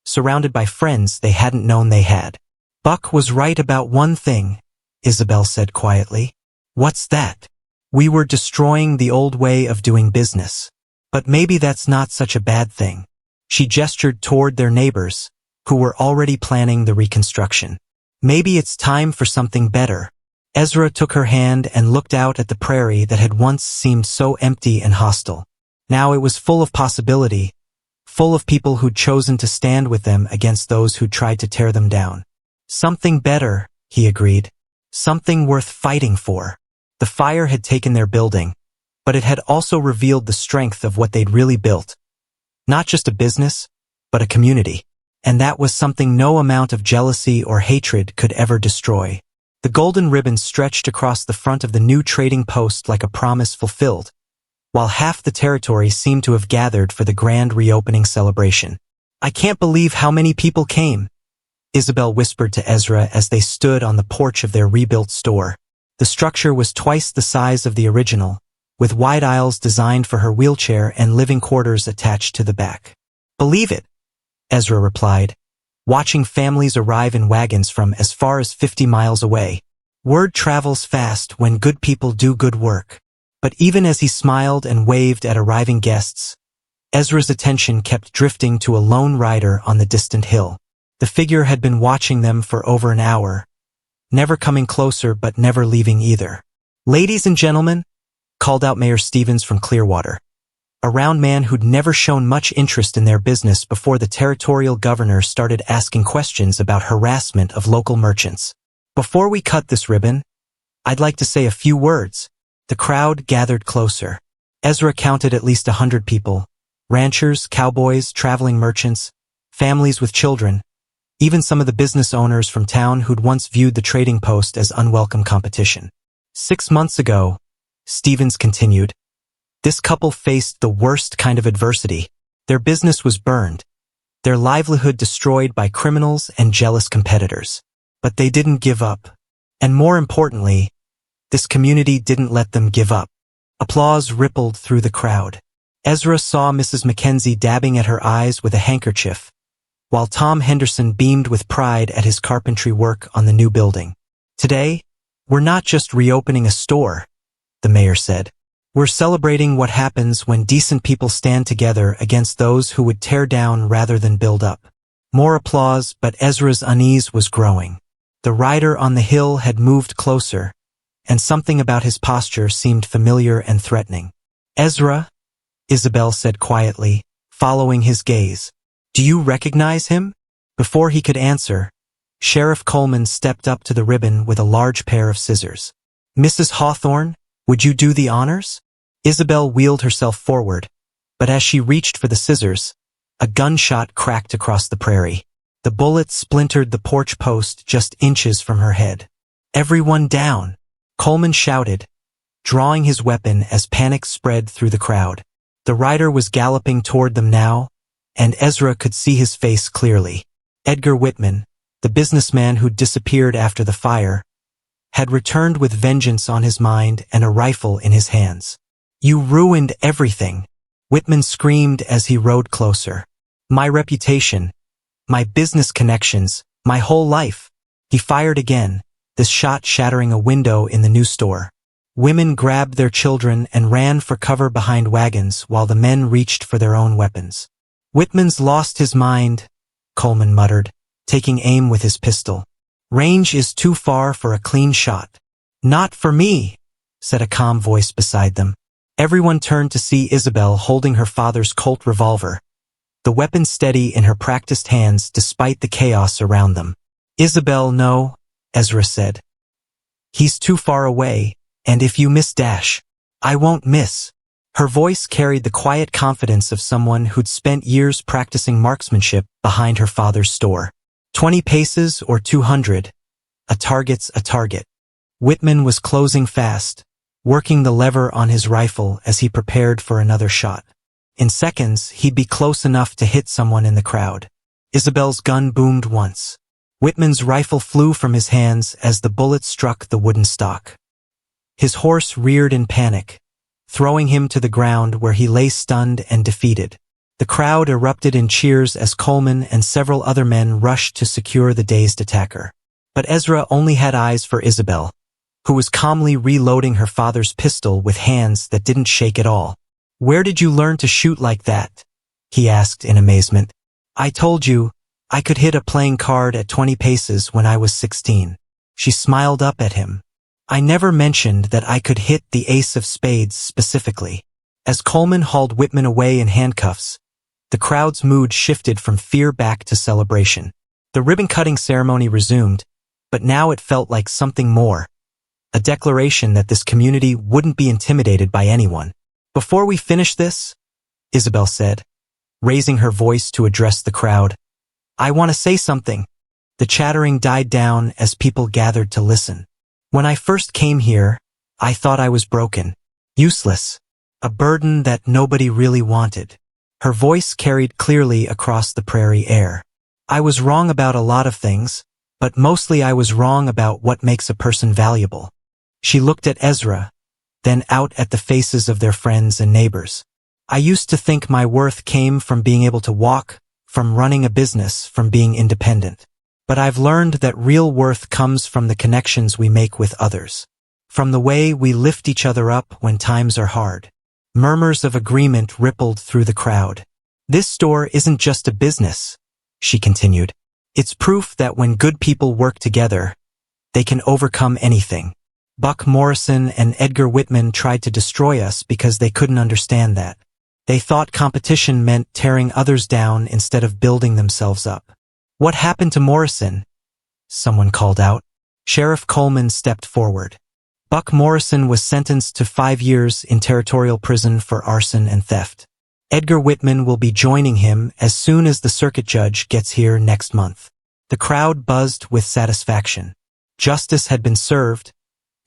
surrounded by friends they hadn't known they had. "Buck was right about one thing," Isabel said quietly. "What's that?" "We were destroying the old way of doing business. But maybe that's not such a bad thing." She gestured toward their neighbors, who were already planning the reconstruction. "Maybe it's time for something better." Ezra took her hand and looked out at the prairie that had once seemed so empty and hostile. Now it was full of possibility, full of people who'd chosen to stand with them against those who tried to tear them down. "Something better," he agreed. "Something worth fighting for." The fire had taken their building, but it had also revealed the strength of what they'd really built. Not just a business, but a community. And that was something no amount of jealousy or hatred could ever destroy. The golden ribbon stretched across the front of the new trading post like a promise fulfilled, while half the territory seemed to have gathered for the grand reopening celebration. "I can't believe how many people came," Isabel whispered to Ezra as they stood on the porch of their rebuilt store. The structure was twice the size of the original, with wide aisles designed for her wheelchair and living quarters attached to the back. "Believe it," Ezra replied, watching families arrive in wagons from as far as 50 miles away. "Word travels fast when good people do good work." But even as he smiled and waved at arriving guests, Ezra's attention kept drifting to a lone rider on the distant hill. The figure had been watching them for over an hour, never coming closer but never leaving either. "Ladies and gentlemen," called out Mayor Stevens from Clearwater, a round man who'd never shown much interest in their business before the territorial governor started asking questions about harassment of local merchants. "Before we cut this ribbon, I'd like to say a few words." The crowd gathered closer. Ezra counted at least 100 people, ranchers, cowboys, traveling merchants, families with children, even some of the business owners from town who'd once viewed the trading post as unwelcome competition. 6 months ago, Stevens continued, this couple faced the worst kind of adversity. Their business was burned, their livelihood destroyed by criminals and jealous competitors. But they didn't give up. And more importantly, this community didn't let them give up. Applause rippled through the crowd. Ezra saw Mrs. Mackenzie dabbing at her eyes with a handkerchief, while Tom Henderson beamed with pride at his carpentry work on the new building. "Today, we're not just reopening a store," the mayor said. "We're celebrating what happens when decent people stand together against those who would tear down rather than build up." More applause, but Ezra's unease was growing. The rider on the hill had moved closer, and something about his posture seemed familiar and threatening. "Ezra," Isabel said quietly, following his gaze. "Do you recognize him?" Before he could answer, Sheriff Coleman stepped up to the ribbon with a large pair of scissors. "Mrs. Hawthorne, would you do the honors?" Isabel wheeled herself forward, but as she reached for the scissors, a gunshot cracked across the prairie. The bullet splintered the porch post just inches from her head. "Everyone down!" Coleman shouted, drawing his weapon as panic spread through the crowd. The rider was galloping toward them now, and Ezra could see his face clearly. Edgar Whitman, the businessman who'd disappeared after the fire, had returned with vengeance on his mind and a rifle in his hands. "You ruined everything," Whitman screamed as he rode closer. "My reputation, my business connections, my whole life." He fired again, this shot shattering a window in the new store. Women grabbed their children and ran for cover behind wagons while the men reached for their own weapons. "Whitman's lost his mind," Coleman muttered, taking aim with his pistol. "Range is too far for a clean shot." "Not for me," said a calm voice beside them. Everyone turned to see Isabel holding her father's Colt revolver, the weapon steady in her practiced hands despite the chaos around them. "Isabel, no," Ezra said. "He's too far away, and if you miss dash, I won't miss." Her voice carried the quiet confidence of someone who'd spent years practicing marksmanship behind her father's store. 20 paces or 200, a target's a target. Whitman was closing fast, working the lever on his rifle as he prepared for another shot. In seconds, he'd be close enough to hit someone in the crowd. Isabel's gun boomed once. Whitman's rifle flew from his hands as the bullet struck the wooden stock. His horse reared in panic, throwing him to the ground where he lay stunned and defeated. The crowd erupted in cheers as Coleman and several other men rushed to secure the dazed attacker. But Ezra only had eyes for Isabel, who was calmly reloading her father's pistol with hands that didn't shake at all. "Where did you learn to shoot like that?" he asked in amazement. "I told you, I could hit a playing card at 20 paces when I was 16. She smiled up at him. "I never mentioned that I could hit the ace of spades specifically." As Coleman hauled Whitman away in handcuffs, the crowd's mood shifted from fear back to celebration. The ribbon-cutting ceremony resumed, but now it felt like something more, a declaration that this community wouldn't be intimidated by anyone. "Before we finish this," Isabel said, raising her voice to address the crowd, "I want to say something." The chattering died down as people gathered to listen. "When I first came here, I thought I was broken, useless, a burden that nobody really wanted." Her voice carried clearly across the prairie air. "I was wrong about a lot of things, but mostly I was wrong about what makes a person valuable." She looked at Ezra, then out at the faces of their friends and neighbors. "I used to think my worth came from being able to walk, from running a business, from being independent. But I've learned that real worth comes from the connections we make with others, from the way we lift each other up when times are hard." Murmurs of agreement rippled through the crowd. "This store isn't just a business," she continued. "It's proof that when good people work together, they can overcome anything. Buck Morrison and Edgar Whitman tried to destroy us because they couldn't understand that. They thought competition meant tearing others down instead of building themselves up." "What happened to Morrison?" someone called out. Sheriff Coleman stepped forward. "Buck Morrison was sentenced to 5 years in territorial prison for arson and theft. Edgar Whitman will be joining him as soon as the circuit judge gets here next month." The crowd buzzed with satisfaction. Justice had been served,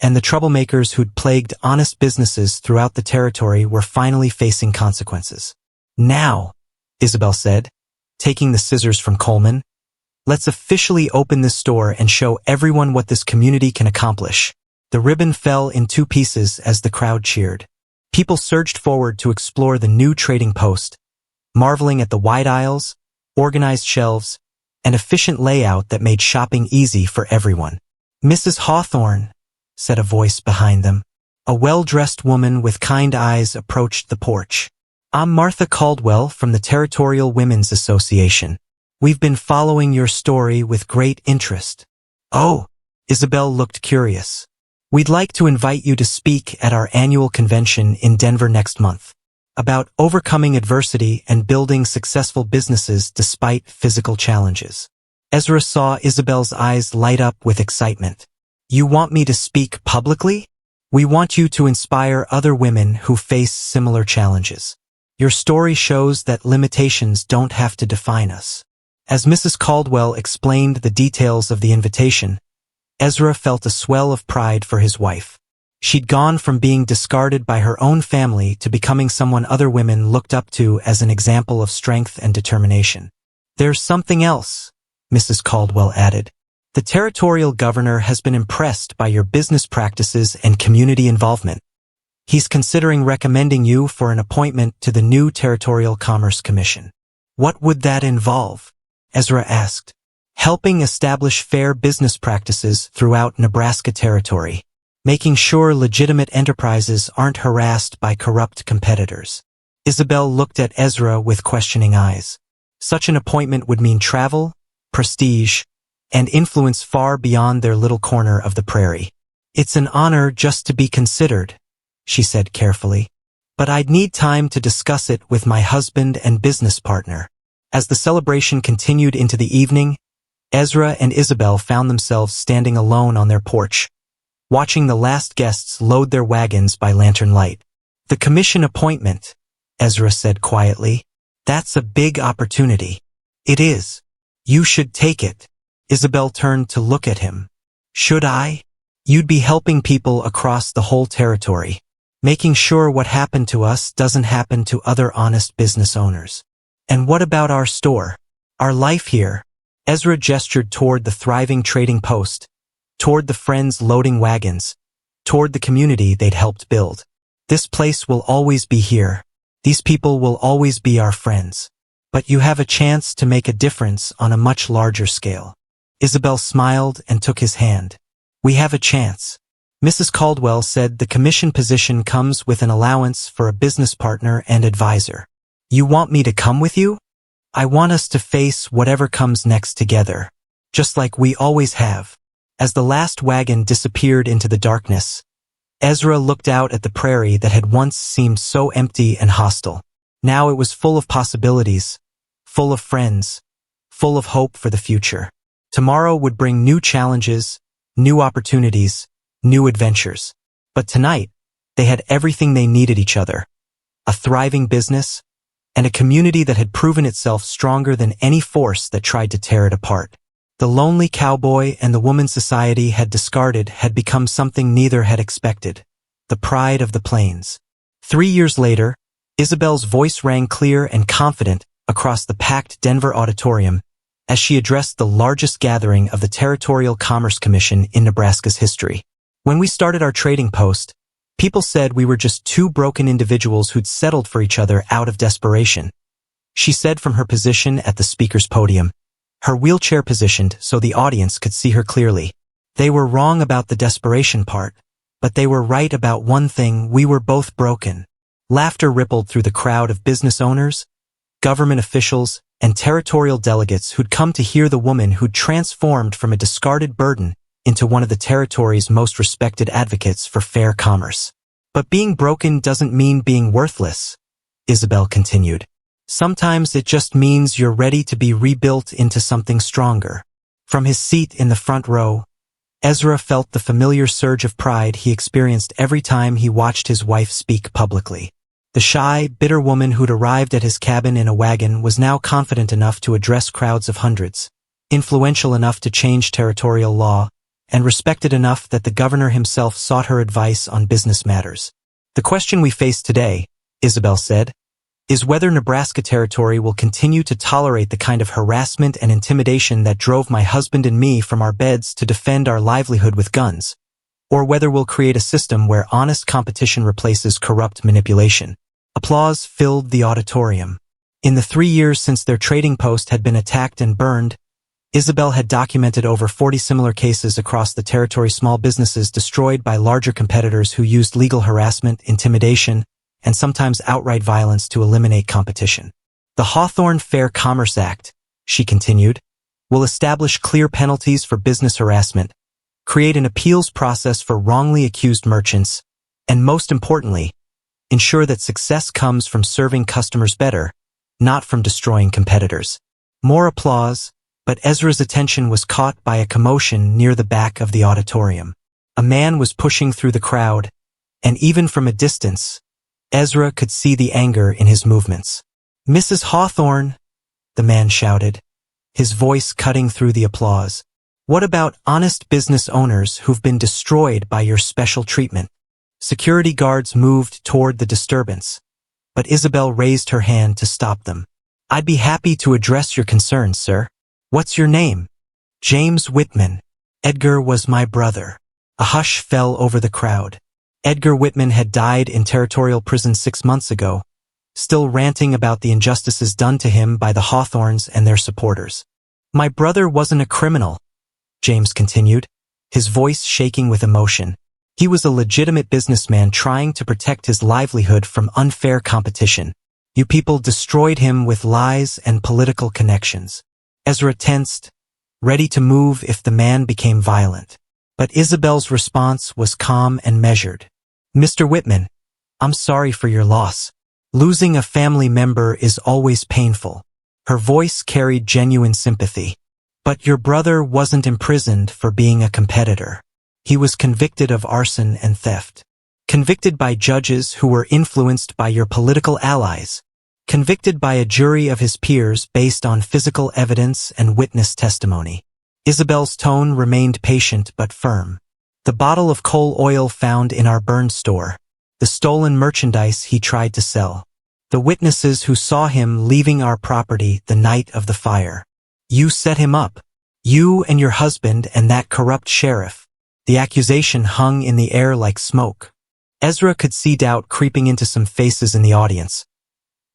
and the troublemakers who'd plagued honest businesses throughout the territory were finally facing consequences. "Now," Isabel said, taking the scissors from Coleman, "let's officially open this store and show everyone what this community can accomplish." The ribbon fell in 2 pieces as the crowd cheered. People surged forward to explore the new trading post, marveling at the wide aisles, organized shelves, and efficient layout that made shopping easy for everyone. "Mrs. Hawthorne," said a voice behind them. A well-dressed woman with kind eyes approached the porch. "I'm Martha Caldwell from the Territorial Women's Association. We've been following your story with great interest." "Oh," Isabel looked curious. "We'd like to invite you to speak at our annual convention in Denver next month, about overcoming adversity and building successful businesses despite physical challenges." Ezra saw Isabel's eyes light up with excitement. "You want me to speak publicly? We want you to inspire other women who face similar challenges. Your story shows that limitations don't have to define us." As Mrs. Caldwell explained the details of the invitation, Ezra felt a swell of pride for his wife. She'd gone from being discarded by her own family to becoming someone other women looked up to as an example of strength and determination. "There's something else," Mrs. Caldwell added. "The territorial governor has been impressed by your business practices and community involvement. He's considering recommending you for an appointment to the new Territorial Commerce Commission." "What would that involve?" Ezra asked. "Helping establish fair business practices throughout Nebraska Territory, making sure legitimate enterprises aren't harassed by corrupt competitors." Isabel looked at Ezra with questioning eyes. Such an appointment would mean travel, prestige, and influence far beyond their little corner of the prairie. "It's an honor just to be considered," she said carefully. "But I'd need time to discuss it with my husband and business partner." As the celebration continued into the evening, Ezra and Isabel found themselves standing alone on their porch, watching the last guests load their wagons by lantern light. "The commission appointment," Ezra said quietly. "That's a big opportunity." "It is. You should take it." Isabel turned to look at him. "Should I?" "You'd be helping people across the whole territory, making sure what happened to us doesn't happen to other honest business owners." "And what about our store? Our life here?" Ezra gestured toward the thriving trading post, toward the friends loading wagons, toward the community they'd helped build. "This place will always be here. These people will always be our friends. But you have a chance to make a difference on a much larger scale." Isabel smiled and took his hand. "We have a chance." Mrs. Caldwell said the commission position comes with an allowance for a business partner and advisor. "You want me to come with you?" "I want us to face whatever comes next together, just like we always have." As the last wagon disappeared into the darkness, Ezra looked out at the prairie that had once seemed so empty and hostile. Now it was full of possibilities, full of friends, full of hope for the future. Tomorrow would bring new challenges, new opportunities, new adventures. But tonight, they had everything they needed: each other, a thriving business, and a community that had proven itself stronger than any force that tried to tear it apart. The lonely cowboy and the woman society had discarded had become something neither had expected: the pride of the plains. 3 years later, Isabel's voice rang clear and confident across the packed Denver auditorium as she addressed the largest gathering of the Territorial Commerce Commission in Nebraska's history. "When we started our trading post, people said we were just two broken individuals who'd settled for each other out of desperation," she said from her position at the speaker's podium, her wheelchair positioned so the audience could see her clearly. "They were wrong about the desperation part, but they were right about one thing: we were both broken." Laughter rippled through the crowd of business owners, government officials, and territorial delegates who'd come to hear the woman who'd transformed from a discarded burden into one of the territory's most respected advocates for fair commerce. "But being broken doesn't mean being worthless," Isabel continued. "Sometimes it just means you're ready to be rebuilt into something stronger." From his seat in the front row, Ezra felt the familiar surge of pride he experienced every time he watched his wife speak publicly. The shy, bitter woman who'd arrived at his cabin in a wagon was now confident enough to address crowds of hundreds, influential enough to change territorial law, and respected enough that the governor himself sought her advice on business matters. "The question we face today," Isabel said, "is whether Nebraska Territory will continue to tolerate the kind of harassment and intimidation that drove my husband and me from our beds to defend our livelihood with guns, or whether we'll create a system where honest competition replaces corrupt manipulation." Applause filled the auditorium. In the 3 years since their trading post had been attacked and burned, Isabel had documented over 40 similar cases across the territory: small businesses destroyed by larger competitors who used legal harassment, intimidation, and sometimes outright violence to eliminate competition. "The Hawthorne Fair Commerce Act," she continued, "will establish clear penalties for business harassment, create an appeals process for wrongly accused merchants, and most importantly, ensure that success comes from serving customers better, not from destroying competitors." More applause, but Ezra's attention was caught by a commotion near the back of the auditorium. A man was pushing through the crowd, and even from a distance, Ezra could see the anger in his movements. "Mrs. Hawthorne," the man shouted, his voice cutting through the applause, "what about honest business owners who've been destroyed by your special treatment?" Security guards moved toward the disturbance, but Isabel raised her hand to stop them. "I'd be happy to address your concerns, sir. What's your name?" "James Whitman. Edgar was my brother." A hush fell over the crowd. Edgar Whitman had died in territorial prison 6 months ago, still ranting about the injustices done to him by the Hawthorns and their supporters. "My brother wasn't a criminal," James continued, his voice shaking with emotion. "He was a legitimate businessman trying to protect his livelihood from unfair competition. You people destroyed him with lies and political connections." Ezra tensed, ready to move if the man became violent. But Isabel's response was calm and measured. "Mr. Whitman, I'm sorry for your loss. Losing a family member is always painful." Her voice carried genuine sympathy. "But your brother wasn't imprisoned for being a competitor. He was convicted of arson and theft. Convicted by judges who were influenced by your political allies. Convicted by a jury of his peers based on physical evidence and witness testimony." Isabel's tone remained patient but firm. "The bottle of coal oil found in our burned store. The stolen merchandise he tried to sell. The witnesses who saw him leaving our property the night of the fire. You set him up. You and your husband and that corrupt sheriff." The accusation hung in the air like smoke. Ezra could see doubt creeping into some faces in the audience.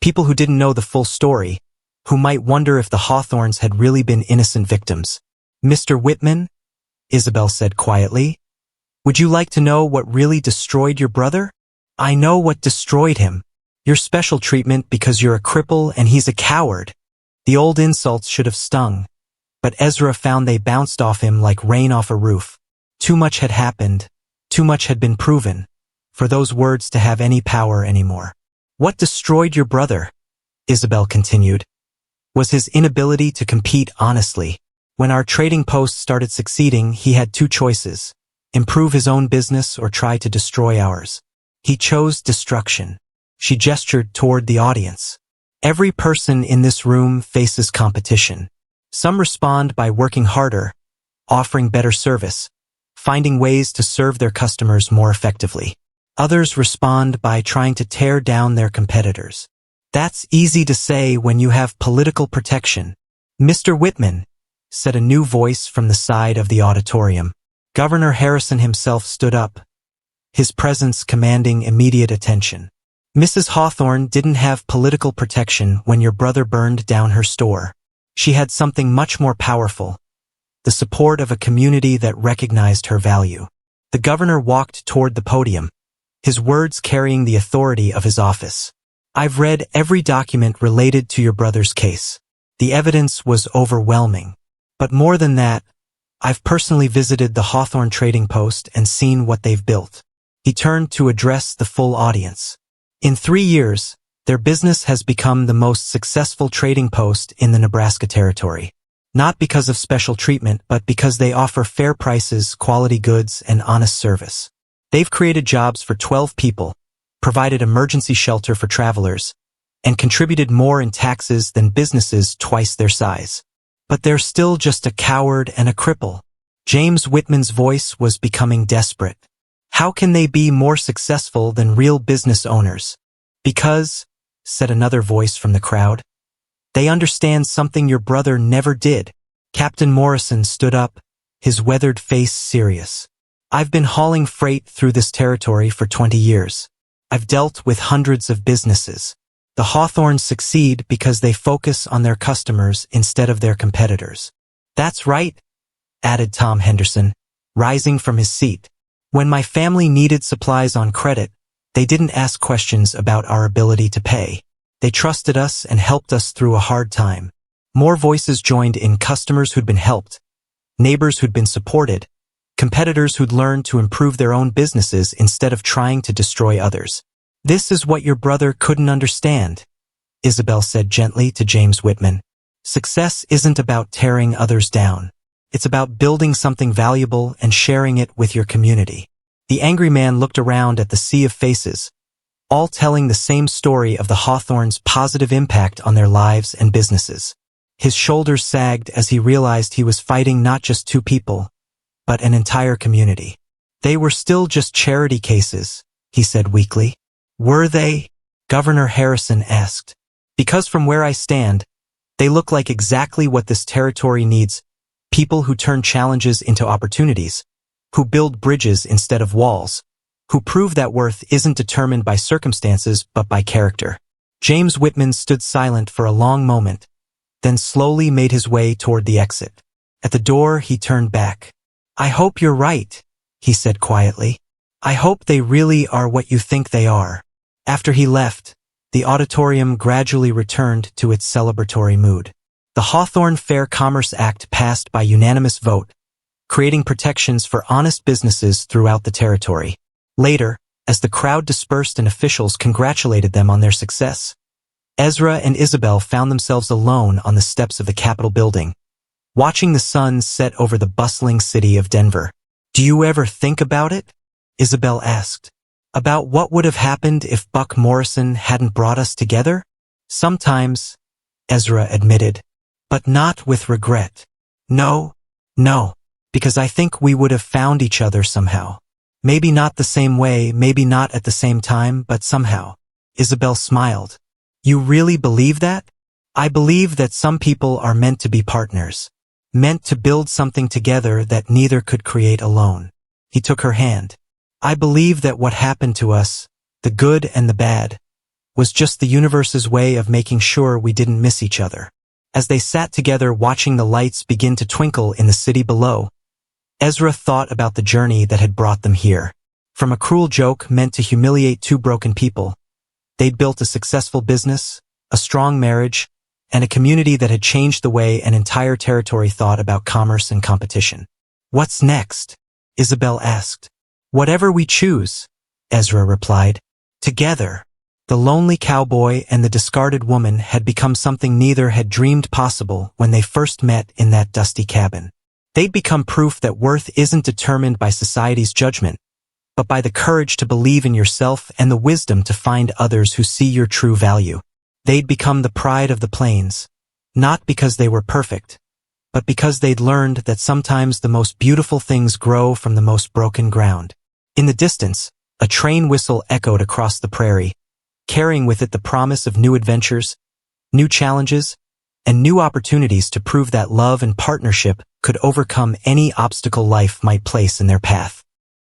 People who didn't know the full story, who might wonder if the Hawthorns had really been innocent victims. "Mr. Whitman," Isabel said quietly, "would you like to know what really destroyed your brother?" "I know what destroyed him. Your special treatment because you're a cripple and he's a coward." The old insults should have stung, but Ezra found they bounced off him like rain off a roof. Too much had happened, too much had been proven, for those words to have any power anymore. "What destroyed your brother," Isabel continued, "was his inability to compete honestly. When our trading post started succeeding, he had 2 choices: improve his own business or try to destroy ours. He chose destruction." She gestured toward the audience. "Every person in this room faces competition. Some respond by working harder, offering better service, finding ways to serve their customers more effectively. Others respond by trying to tear down their competitors. That's easy to say when you have political protection." "Mr. Whitman," said a new voice from the side of the auditorium. Governor Harrison himself stood up, his presence commanding immediate attention. "Mrs. Hawthorne didn't have political protection when your brother burned down her store. She had something much more powerful: the support of a community that recognized her value." The governor walked toward the podium, his words carrying the authority of his office. "I've read every document related to your brother's case. The evidence was overwhelming. But more than that, I've personally visited the Hawthorne Trading Post and seen what they've built." He turned to address the full audience. "In 3 years, their business has become the most successful trading post in the Nebraska Territory. Not because of special treatment, but because they offer fair prices, quality goods, and honest service. They've created jobs for 12 people, provided emergency shelter for travelers, and contributed more in taxes than businesses twice their size. But they're still just a coward and a cripple." James Whitman's voice was becoming desperate. "How can they be more successful than real business owners?" "Because," said another voice from the crowd, "they understand something your brother never did." Captain Morrison stood up, his weathered face serious. "I've been hauling freight through this territory for 20 years. I've dealt with hundreds of businesses. The Hawthorns succeed because they focus on their customers instead of their competitors." "That's right," added Tom Henderson, rising from his seat. "When my family needed supplies on credit, they didn't ask questions about our ability to pay. They trusted us and helped us through a hard time." More voices joined in: customers who'd been helped, neighbors who'd been supported, competitors who'd learned to improve their own businesses instead of trying to destroy others. "This is what your brother couldn't understand," Isabel said gently to James Whitman. "Success isn't about tearing others down. It's about building something valuable and sharing it with your community." The angry man looked around at the sea of faces, all telling the same story of the Hawthorns' positive impact on their lives and businesses. His shoulders sagged as he realized he was fighting not just 2 people, but an entire community. They were still just charity cases, he said weakly. Were they? Governor Harrison asked. Because from where I stand, they look like exactly what this territory needs. People who turn challenges into opportunities, who build bridges instead of walls, who prove that worth isn't determined by circumstances but by character. James Whitman stood silent for a long moment, then slowly made his way toward the exit. At the door, he turned back. I hope you're right, he said quietly. I hope they really are what you think they are. After he left, the auditorium gradually returned to its celebratory mood. The Hawthorne Fair Commerce Act passed by unanimous vote, creating protections for honest businesses throughout the territory. Later, as the crowd dispersed and officials congratulated them on their success, Ezra and Isabel found themselves alone on the steps of the Capitol building, watching the sun set over the bustling city of Denver. Do you ever think about it? Isabel asked. About what would have happened if Buck Morrison hadn't brought us together? Sometimes, Ezra admitted, but not with regret. No, because I think we would have found each other somehow. Maybe not the same way, maybe not at the same time, but somehow. Isabel smiled. You really believe that? I believe that some people are meant to be partners, meant to build something together that neither could create alone. He took her hand. I believe that what happened to us, the good and the bad, was just the universe's way of making sure we didn't miss each other. As they sat together watching the lights begin to twinkle in the city below, Ezra thought about the journey that had brought them here. From a cruel joke meant to humiliate two broken people, they'd built a successful business, a strong marriage, and a community that had changed the way an entire territory thought about commerce and competition. What's next? Isabel asked. Whatever we choose, Ezra replied. Together, the lonely cowboy and the discarded woman had become something neither had dreamed possible when they first met in that dusty cabin. They'd become proof that worth isn't determined by society's judgment, but by the courage to believe in yourself and the wisdom to find others who see your true value. They'd become the pride of the plains, not because they were perfect, but because they'd learned that sometimes the most beautiful things grow from the most broken ground. In the distance, a train whistle echoed across the prairie, carrying with it the promise of new adventures, new challenges, and new opportunities to prove that love and partnership could overcome any obstacle life might place in their path.